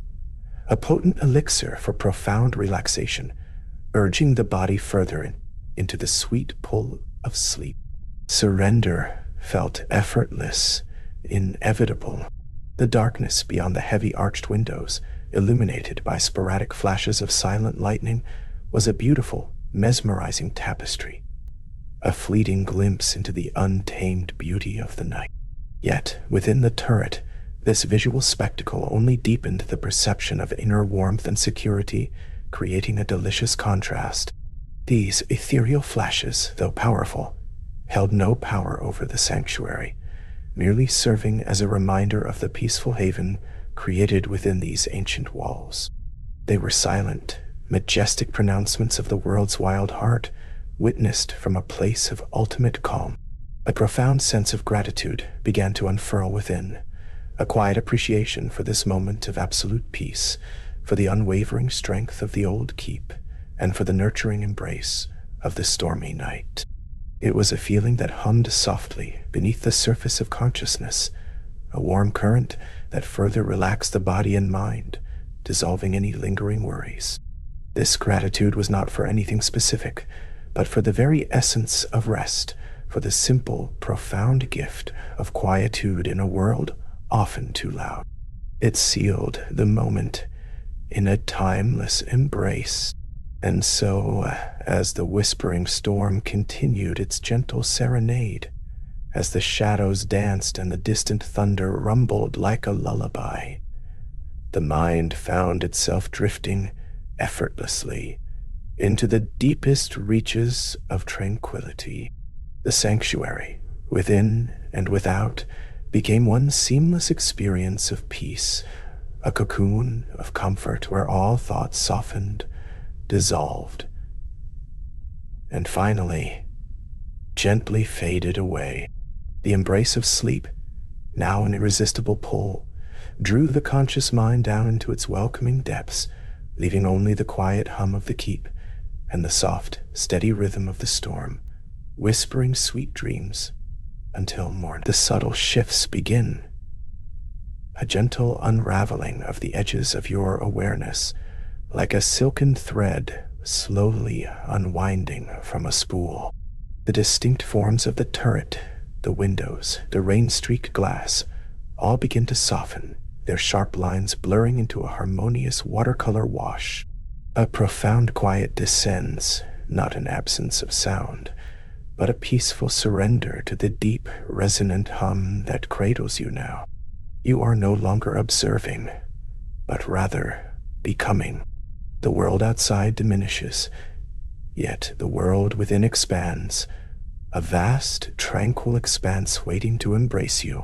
a potent elixir for profound relaxation, urging the body further into the sweet pull of sleep. Surrender felt effortless, inevitable. The darkness beyond the heavy arched windows, illuminated by sporadic flashes of silent lightning, was a beautiful, mesmerizing tapestry, a fleeting glimpse into the untamed beauty of the night. Yet, within the turret, this visual spectacle only deepened the perception of inner warmth and security, creating a delicious contrast. These ethereal flashes, though powerful, held no power over the sanctuary, merely serving as a reminder of the peaceful haven created within these ancient walls. They were silent, majestic pronouncements of the world's wild heart, witnessed from a place of ultimate calm. A profound sense of gratitude began to unfurl within, a quiet appreciation for this moment of absolute peace, for the unwavering strength of the old keep, and for the nurturing embrace of the stormy night. It was a feeling that hummed softly beneath the surface of consciousness, a warm current that further relaxed the body and mind, dissolving any lingering worries. This gratitude was not for anything specific, but for the very essence of rest, for the simple, profound gift of quietude in a world often too loud. It sealed the moment in a timeless embrace. And so, as the whispering storm continued its gentle serenade, as the shadows danced and the distant thunder rumbled like a lullaby, the mind found itself drifting effortlessly into the deepest reaches of tranquility. The sanctuary, within and without, became one seamless experience of peace, a cocoon of comfort where all thoughts softened, dissolved, and finally, gently faded away. The embrace of sleep, now an irresistible pull, drew the conscious mind down into its welcoming depths, leaving only the quiet hum of the keep and the soft, steady rhythm of the storm, whispering sweet dreams until morn. The subtle shifts begin, a gentle unraveling of the edges of your awareness, like a silken thread slowly unwinding from a spool. The distinct forms of the turret, the windows, the rain-streaked glass, all begin to soften, their sharp lines blurring into a harmonious watercolor wash. A profound quiet descends, not an absence of sound, but a peaceful surrender to the deep, resonant hum that cradles you now. You are no longer observing, but rather becoming. The world outside diminishes, yet the world within expands, a vast, tranquil expanse waiting to embrace you.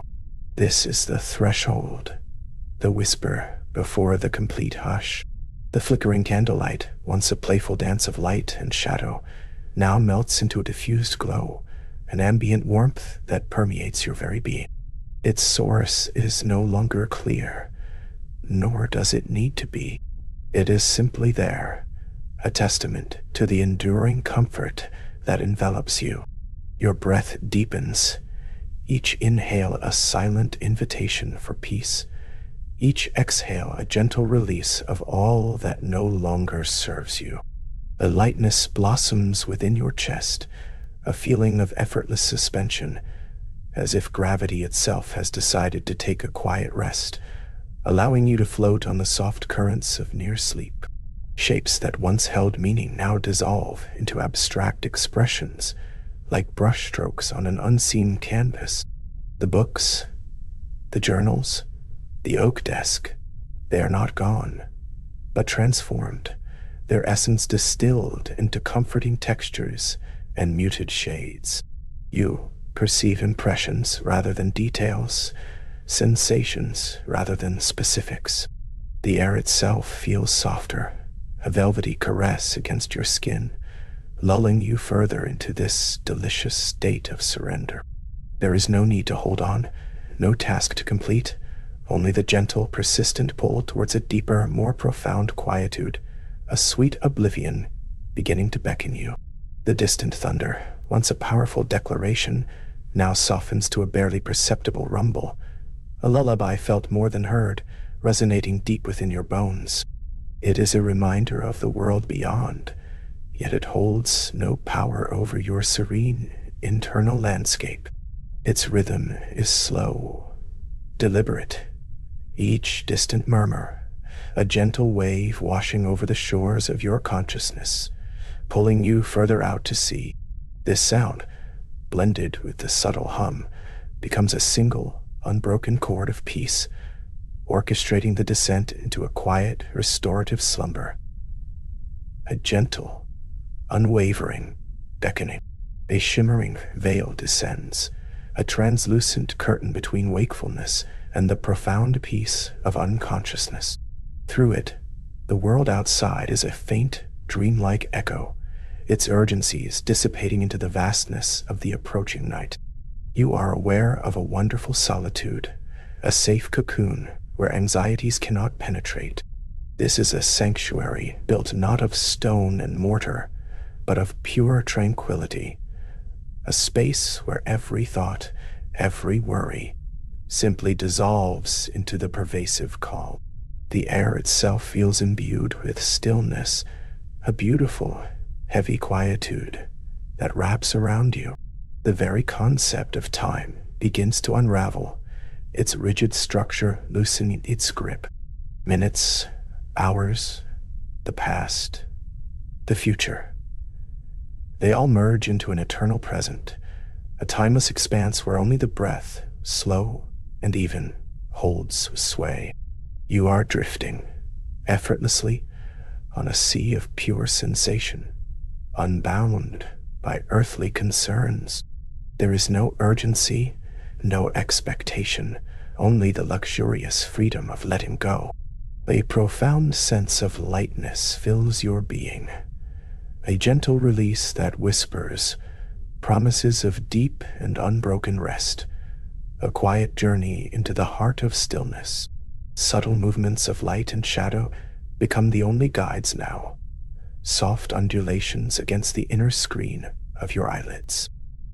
This is the threshold, the whisper before the complete hush. The flickering candlelight, once a playful dance of light and shadow, now melts into a diffused glow, an ambient warmth that permeates your very being. Its source is no longer clear, nor does it need to be. It is simply there, a testament to the enduring comfort that envelops you. Your breath deepens, each inhale a silent invitation for peace, each exhale a gentle release of all that no longer serves you. A lightness blossoms within your chest, a feeling of effortless suspension, as if gravity itself has decided to take a quiet rest, allowing you to float on the soft currents of near sleep. Shapes that once held meaning now dissolve into abstract expressions, like brushstrokes on an unseen canvas. The books, the journals, the oak desk, they are not gone, but transformed, their essence distilled into comforting textures and muted shades. You perceive impressions rather than details, sensations rather than specifics. The air itself feels softer, a velvety caress against your skin, lulling you further into this delicious state of surrender. There is no need to hold on, no task to complete, only the gentle, persistent pull towards a deeper, more profound quietude, a sweet oblivion beginning to beckon you. The distant thunder, once a powerful declaration, now softens to a barely perceptible rumble, a lullaby felt more than heard, resonating deep within your bones. It is a reminder of the world beyond, yet it holds no power over your serene, internal landscape. Its rhythm is slow, deliberate, each distant murmur, a gentle wave washing over the shores of your consciousness, pulling you further out to sea. This sound, blended with the subtle hum, becomes a single, unbroken chord of peace, orchestrating the descent into a quiet, restorative slumber. A gentle, unwavering beckoning. A shimmering veil descends, a translucent curtain between wakefulness and the profound peace of unconsciousness. Through it, the world outside is a faint, dreamlike echo, its urgencies dissipating into the vastness of the approaching night. You are aware of a wonderful solitude, a safe cocoon where anxieties cannot penetrate. This is a sanctuary built not of stone and mortar, but of pure tranquility, a space where every thought, every worry, simply dissolves into the pervasive calm. The air itself feels imbued with stillness, a beautiful, heavy quietude that wraps around you. The very concept of time begins to unravel, its rigid structure loosening its grip. Minutes, hours, the past, the future. They all merge into an eternal present, a timeless expanse where only the breath, slow and even, holds sway. You are drifting, effortlessly, on a sea of pure sensation, unbound by earthly concerns. There is no urgency, no expectation, only the luxurious freedom of letting go. A profound sense of lightness fills your being, a gentle release that whispers promises of deep and unbroken rest, a quiet journey into the heart of stillness. Subtle movements of light and shadow become the only guides now, soft undulations against the inner screen of your eyelids.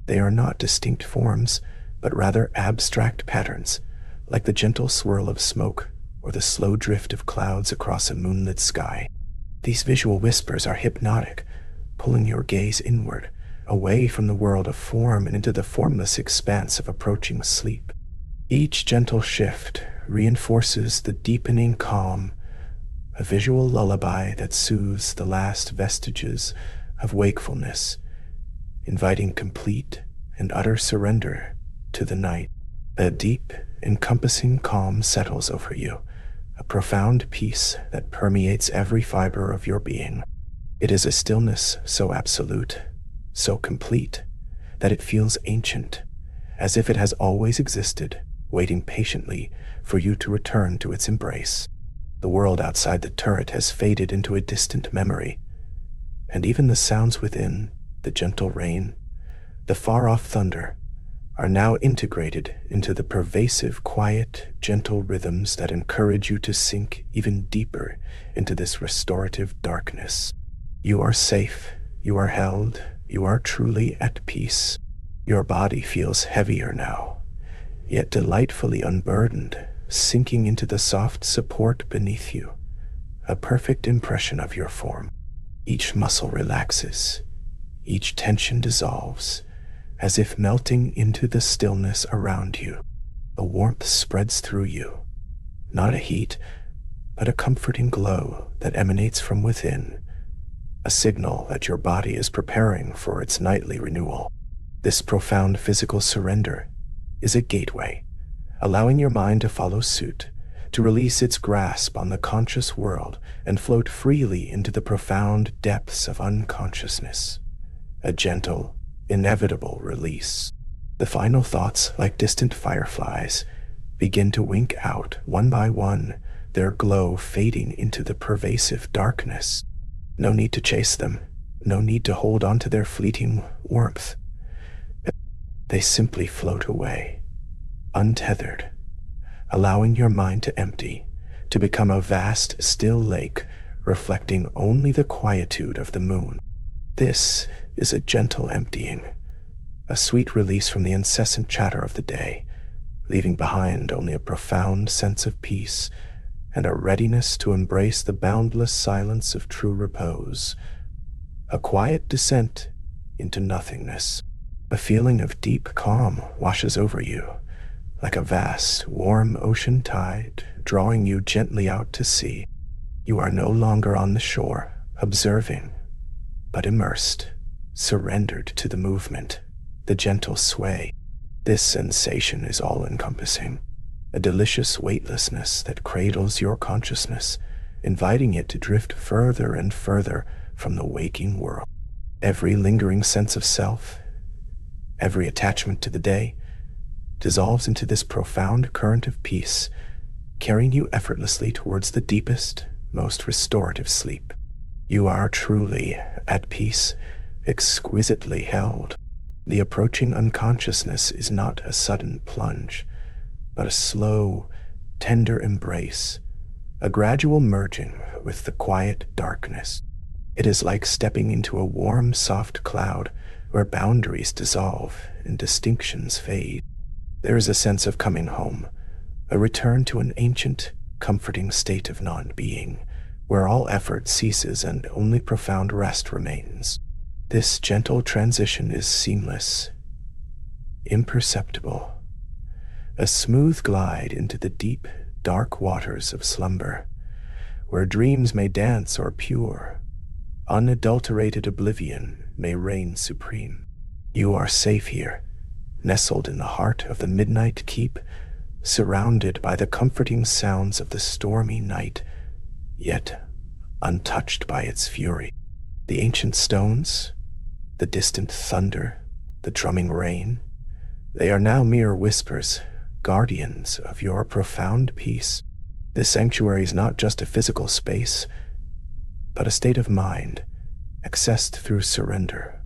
They are not distinct forms, but rather abstract patterns, like the gentle swirl of smoke or the slow drift of clouds across a moonlit sky. These visual whispers are hypnotic, pulling your gaze inward, away from the world of form and into the formless expanse of approaching sleep. Each gentle shift reinforces the deepening calm, a visual lullaby that soothes the last vestiges of wakefulness, inviting complete and utter surrender to the night. A deep, encompassing calm settles over you, a profound peace that permeates every fiber of your being. It is a stillness so absolute, so complete, that it feels ancient, as if it has always existed, waiting patiently for you to return to its embrace. The world outside the turret has faded into a distant memory, and even the sounds within, the gentle rain, the far-off thunder, are now integrated into the pervasive, quiet, gentle rhythms that encourage you to sink even deeper into this restorative darkness. You are safe, you are held, you are truly at peace. Your body feels heavier now, yet delightfully unburdened, sinking into the soft support beneath you, a perfect impression of your form. Each muscle relaxes, each tension dissolves, as if melting into the stillness around you. A warmth spreads through you, not a heat, but a comforting glow that emanates from within, a signal that your body is preparing for its nightly renewal. This profound physical surrender is a gateway, allowing your mind to follow suit, to release its grasp on the conscious world and float freely into the profound depths of unconsciousness. A gentle, inevitable release. The final thoughts, like distant fireflies, begin to wink out one by one, their glow fading into the pervasive darkness. No need to chase them, no need to hold on to their fleeting warmth. They simply float away, untethered, allowing your mind to empty, to become a vast, still lake, reflecting only the quietude of the moon. This is a gentle emptying, a sweet release from the incessant chatter of the day, leaving behind only a profound sense of peace and a readiness to embrace the boundless silence of true repose. A quiet descent into nothingness. A feeling of deep calm washes over you, like a vast, warm ocean tide drawing you gently out to sea. You are no longer on the shore, observing, but immersed, surrendered to the movement, the gentle sway. This sensation is all-encompassing, a delicious weightlessness that cradles your consciousness, inviting it to drift further and further from the waking world. Every lingering sense of self, every attachment to the day, dissolves into this profound current of peace, carrying you effortlessly towards the deepest, most restorative sleep. You are truly at peace, exquisitely held. The approaching unconsciousness is not a sudden plunge, but a slow, tender embrace, a gradual merging with the quiet darkness. It is like stepping into a warm, soft cloud where boundaries dissolve and distinctions fade. There is a sense of coming home, a return to an ancient, comforting state of non-being, where all effort ceases and only profound rest remains. This gentle transition is seamless, imperceptible, a smooth glide into the deep, dark waters of slumber, where dreams may dance or pure, unadulterated oblivion may reign supreme. You are safe here, nestled in the heart of the midnight keep, surrounded by the comforting sounds of the stormy night, yet untouched by its fury. The ancient stones, the distant thunder, the drumming rain, they are now mere whispers, guardians of your profound peace. This sanctuary is not just a physical space, but a state of mind, accessed through surrender,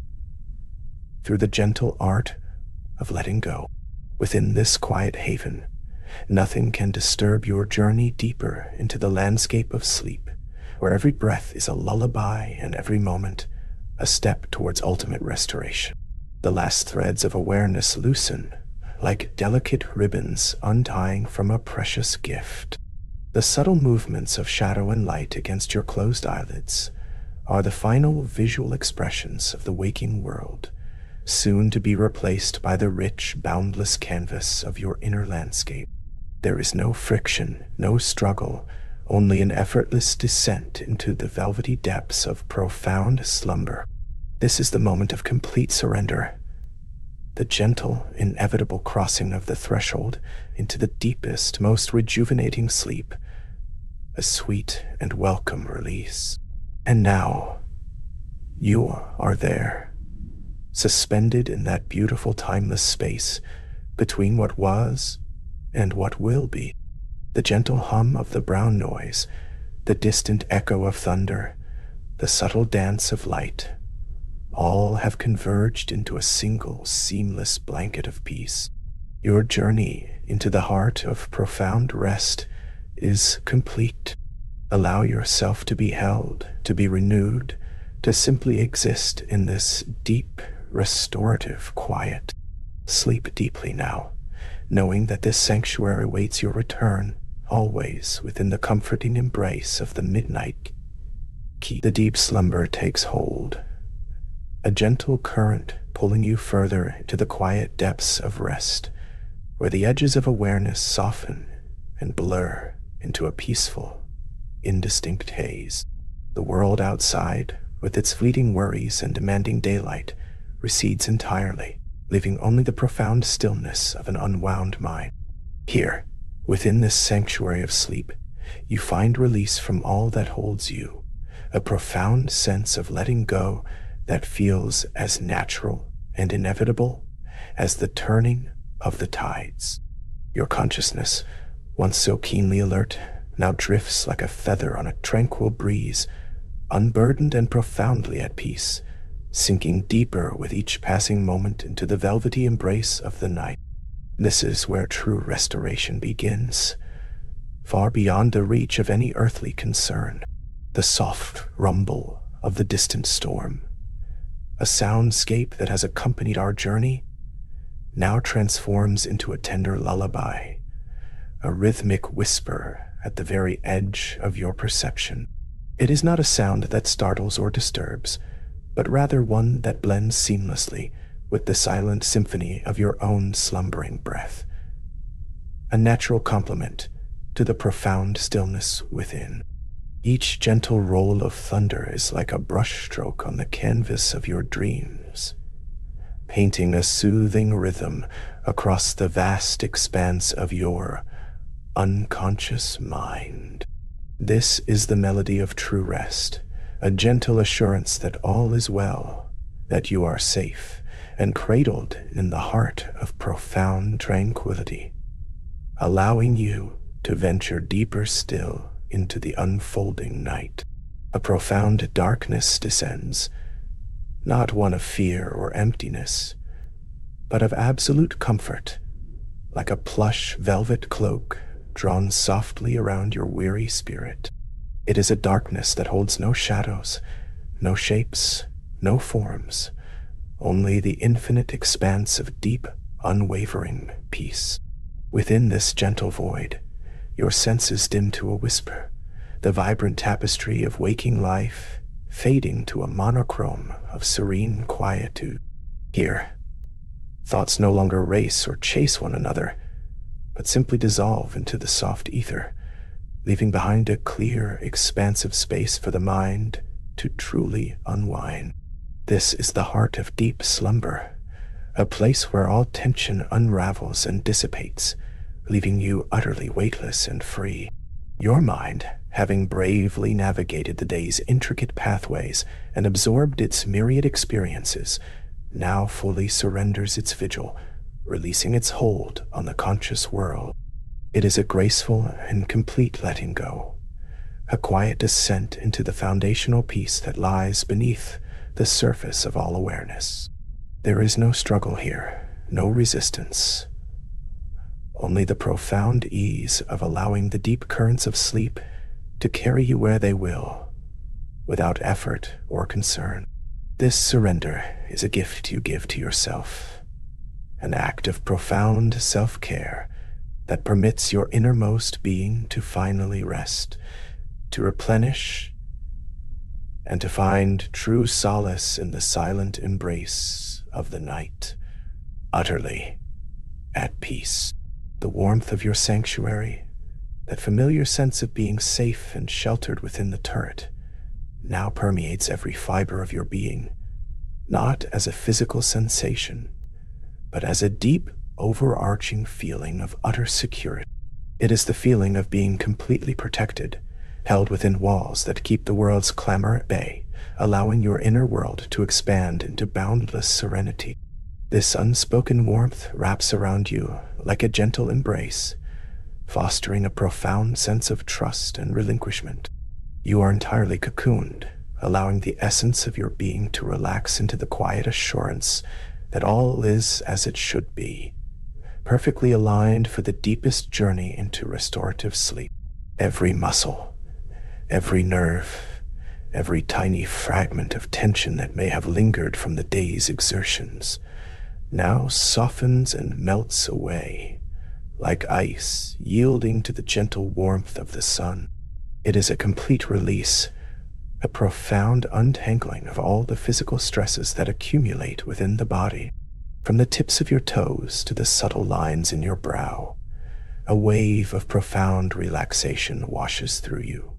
through the gentle art of letting go. Within this quiet haven, nothing can disturb your journey deeper into the landscape of sleep, where every breath is a lullaby and every moment a step towards ultimate restoration. The last threads of awareness loosen, like delicate ribbons untying from a precious gift. The subtle movements of shadow and light against your closed eyelids are the final visual expressions of the waking world, soon to be replaced by the rich, boundless canvas of your inner landscape. There is no friction, no struggle, only an effortless descent into the velvety depths of profound slumber. This is the moment of complete surrender, the gentle, inevitable crossing of the threshold into the deepest, most rejuvenating sleep, a sweet and welcome release. And now, you are there, suspended in that beautiful timeless space between what was and what will be. The gentle hum of the brown noise the distant echo of thunder, the subtle dance of light, all have converged into a single seamless blanket of peace. Your journey into the heart of profound rest is complete. Allow yourself to be held, to be renewed, to simply exist in this deep, restorative quiet. Sleep deeply now, knowing that this sanctuary waits your return, always within the comforting embrace of the midnight key. The deep slumber takes hold, a gentle current pulling you further into the quiet depths of rest, where the edges of awareness soften and blur into a peaceful, indistinct haze. The world outside, with its fleeting worries and demanding daylight, recedes entirely, leaving only the profound stillness of an unwound mind. Here, within this sanctuary of sleep, you find release from all that holds you, a profound sense of letting go that feels as natural and inevitable as the turning of the tides. Your consciousness, once so keenly alert, now drifts like a feather on a tranquil breeze, unburdened and profoundly at peace, sinking deeper with each passing moment into the velvety embrace of the night. This is where true restoration begins, far beyond the reach of any earthly concern. The soft rumble of the distant storm, a soundscape that has accompanied our journey, now transforms into a tender lullaby, a rhythmic whisper at the very edge of your perception. It is not a sound that startles or disturbs, but rather one that blends seamlessly with the silent symphony of your own slumbering breath, a natural complement to the profound stillness within. Each gentle roll of thunder is like a brushstroke on the canvas of your dreams, painting a soothing rhythm across the vast expanse of your unconscious mind. This is the melody of true rest, a gentle assurance that all is well, that you are safe and cradled in the heart of profound tranquility, allowing you to venture deeper still into the unfolding night. A profound darkness descends, not one of fear or emptiness, but of absolute comfort, like a plush velvet cloak drawn softly around your weary spirit. It is a darkness that holds no shadows, no shapes, no forms, only the infinite expanse of deep, unwavering peace. Within this gentle void, your senses dim to a whisper, the vibrant tapestry of waking life fading to a monochrome of serene quietude. Here, thoughts no longer race or chase one another, but simply dissolve into the soft ether, leaving behind a clear, expansive space for the mind to truly unwind. This is the heart of deep slumber, a place where all tension unravels and dissipates, leaving you utterly weightless and free. Your mind, having bravely navigated the day's intricate pathways and absorbed its myriad experiences, now fully surrenders its vigil, releasing its hold on the conscious world. It is a graceful and complete letting go, a quiet descent into the foundational peace that lies beneath the surface of all awareness. There is no struggle here, no resistance, only the profound ease of allowing the deep currents of sleep to carry you where they will, without effort or concern. This surrender is a gift you give to yourself, an act of profound self-care that permits your innermost being to finally rest, to replenish, and to find true solace in the silent embrace of the night, utterly at peace. The warmth of your sanctuary, that familiar sense of being safe and sheltered within the turret, now permeates every fiber of your being, not as a physical sensation, but as a deep, overarching feeling of utter security. It is the feeling of being completely protected, held within walls that keep the world's clamor at bay, allowing your inner world to expand into boundless serenity. This unspoken warmth wraps around you like a gentle embrace, fostering a profound sense of trust and relinquishment. You are entirely cocooned, allowing the essence of your being to relax into the quiet assurance that all is as it should be, perfectly aligned for the deepest journey into restorative sleep. Every muscle, every nerve, every tiny fragment of tension that may have lingered from the day's exertions now softens and melts away, like ice yielding to the gentle warmth of the sun. It is a complete release, a profound untangling of all the physical stresses that accumulate within the body. From the tips of your toes to the subtle lines in your brow, a wave of profound relaxation washes through you,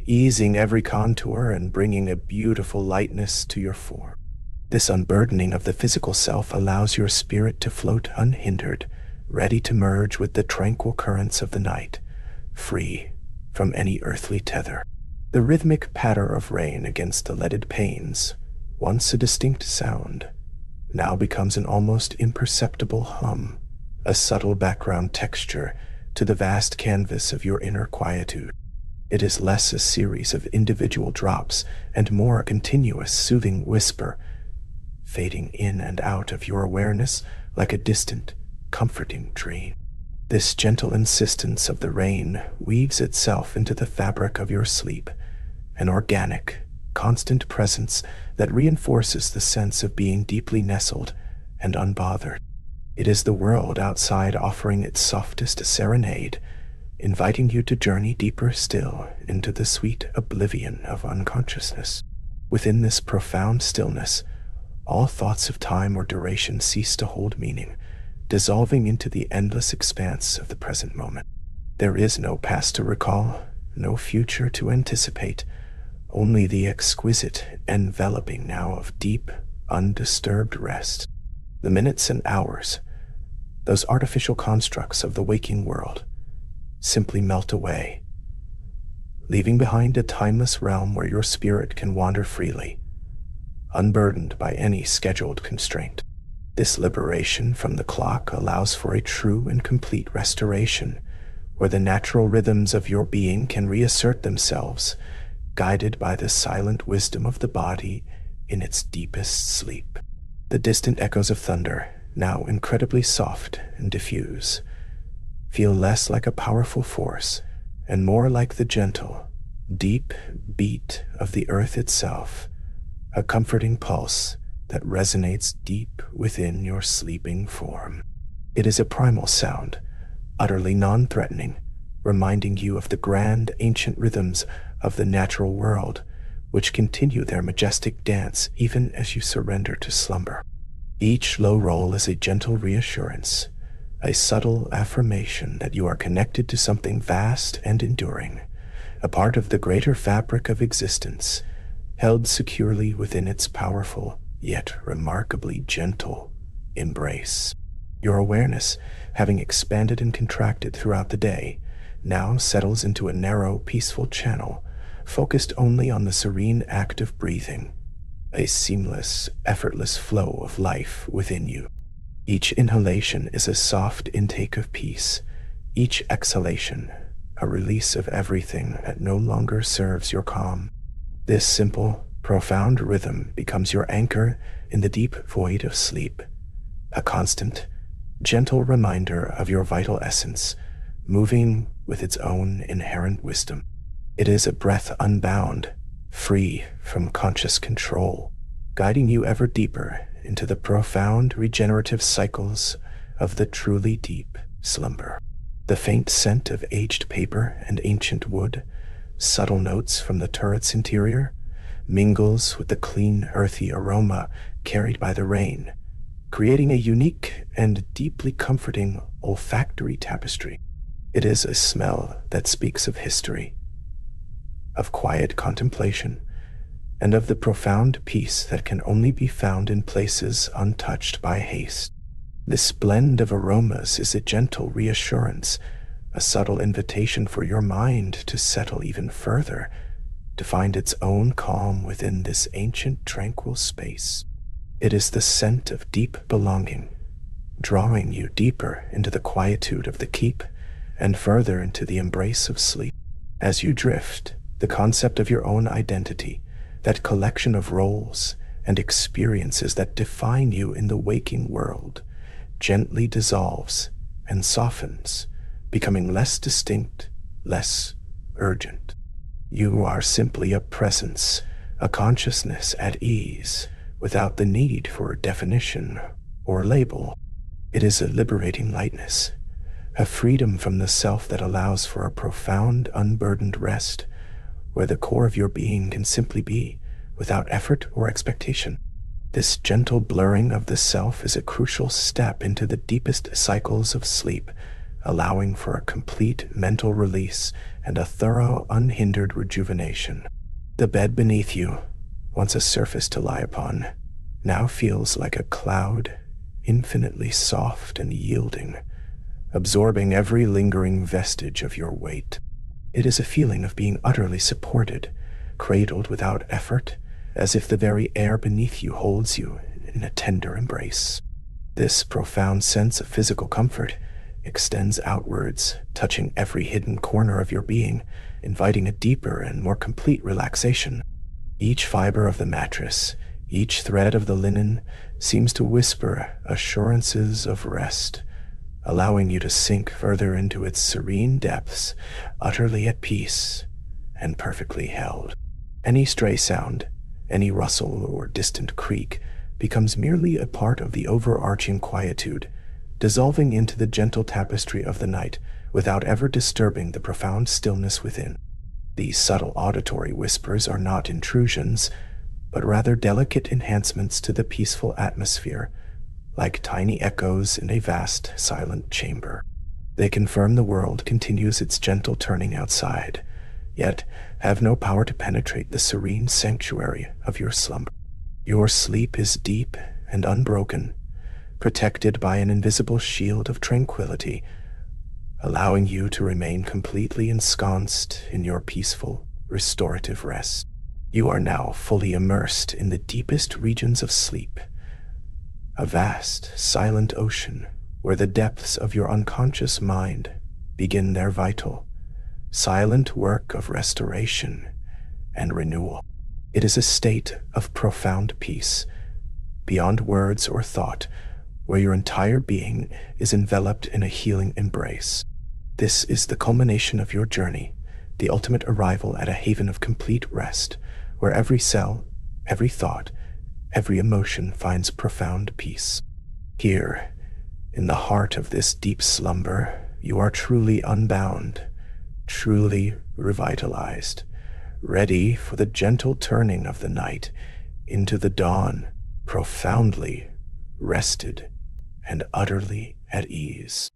easing every contour and bringing a beautiful lightness to your form. This unburdening of the physical self allows your spirit to float unhindered, ready to merge with the tranquil currents of the night, free from any earthly tether. The rhythmic patter of rain against the leaded panes, once a distinct sound, now becomes an almost imperceptible hum, a subtle background texture to the vast canvas of your inner quietude. It is less a series of individual drops and more a continuous soothing whisper, fading in and out of your awareness like a distant, comforting dream. This gentle insistence of the rain weaves itself into the fabric of your sleep, an organic, constant presence that reinforces the sense of being deeply nestled and unbothered. It is the world outside offering its softest serenade, inviting you to journey deeper still into the sweet oblivion of unconsciousness. Within this profound stillness, all thoughts of time or duration cease to hold meaning, dissolving into the endless expanse of the present moment. There is no past to recall, no future to anticipate, only the exquisite enveloping now of deep, undisturbed rest. The minutes and hours, those artificial constructs of the waking world, simply melt away, leaving behind a timeless realm where your spirit can wander freely, unburdened by any scheduled constraint. This liberation from the clock allows for a true and complete restoration, where the natural rhythms of your being can reassert themselves, guided by the silent wisdom of the body in its deepest sleep. The distant echoes of thunder, now incredibly soft and diffuse, feel less like a powerful force and more like the gentle, deep beat of the earth itself, a comforting pulse that resonates deep within your sleeping form. It is a primal sound, utterly non-threatening, reminding you of the grand ancient rhythms of the natural world, which continue their majestic dance even as you surrender to slumber. Each low roll is a gentle reassurance, a subtle affirmation that you are connected to something vast and enduring, a part of the greater fabric of existence, held securely within its powerful, yet remarkably gentle embrace. Your awareness, having expanded and contracted throughout the day, now settles into a narrow, peaceful channel, focused only on the serene act of breathing, a seamless, effortless flow of life within you. Each inhalation is a soft intake of peace, each exhalation a release of everything that no longer serves your calm. This simple, profound rhythm becomes your anchor in the deep void of sleep, a constant, gentle reminder of your vital essence, moving with its own inherent wisdom. It is a breath unbound, free from conscious control, guiding you ever deeper into the profound regenerative cycles of the truly deep slumber. The faint scent of aged paper and ancient wood, subtle notes from the turret's interior, mingles with the clean, earthy aroma carried by the rain, creating a unique and deeply comforting olfactory tapestry. It is a smell that speaks of history, of quiet contemplation, and of the profound peace that can only be found in places untouched by haste. This blend of aromas is a gentle reassurance, a subtle invitation for your mind to settle even further, to find its own calm within this ancient, tranquil space. It is the scent of deep belonging, drawing you deeper into the quietude of the keep and further into the embrace of sleep. As you drift The concept of your own identity, that collection of roles and experiences that define you in the waking world, gently dissolves and softens, becoming less distinct, less urgent. You are simply a presence, a consciousness at ease, without the need for definition or label. It is a liberating lightness, a freedom from the self that allows for a profound, unburdened rest, where the core of your being can simply be, without effort or expectation. This gentle blurring of the self is a crucial step into the deepest cycles of sleep, allowing for a complete mental release and a thorough, unhindered rejuvenation. The bed beneath you, once a surface to lie upon, now feels like a cloud, infinitely soft and yielding, absorbing every lingering vestige of your weight. It is a feeling of being utterly supported, cradled without effort, as if the very air beneath you holds you in a tender embrace. This profound sense of physical comfort extends outwards, touching every hidden corner of your being, inviting a deeper and more complete relaxation. Each fiber of the mattress, each thread of the linen seems to whisper assurances of rest, allowing you to sink further into its serene depths, utterly at peace and perfectly held. Any stray sound, any rustle or distant creak becomes merely a part of the overarching quietude, dissolving into the gentle tapestry of the night without ever disturbing the profound stillness within. These subtle auditory whispers are not intrusions, but rather delicate enhancements to the peaceful atmosphere, like tiny echoes in a vast, silent chamber. They confirm the world continues its gentle turning outside, yet have no power to penetrate the serene sanctuary of your slumber. Your sleep is deep and unbroken, protected by an invisible shield of tranquility, allowing you to remain completely ensconced in your peaceful, restorative rest. You are now fully immersed in the deepest regions of sleep, a vast, silent ocean where the depths of your unconscious mind begin their vital, silent work of restoration and renewal. It is a state of profound peace, beyond words or thought, where your entire being is enveloped in a healing embrace. This is the culmination of your journey, the ultimate arrival at a haven of complete rest, where every cell, every thought, every emotion finds profound peace. Here, in the heart of this deep slumber, you are truly unbound, truly revitalized, ready for the gentle turning of the night into the dawn, profoundly rested and utterly at ease.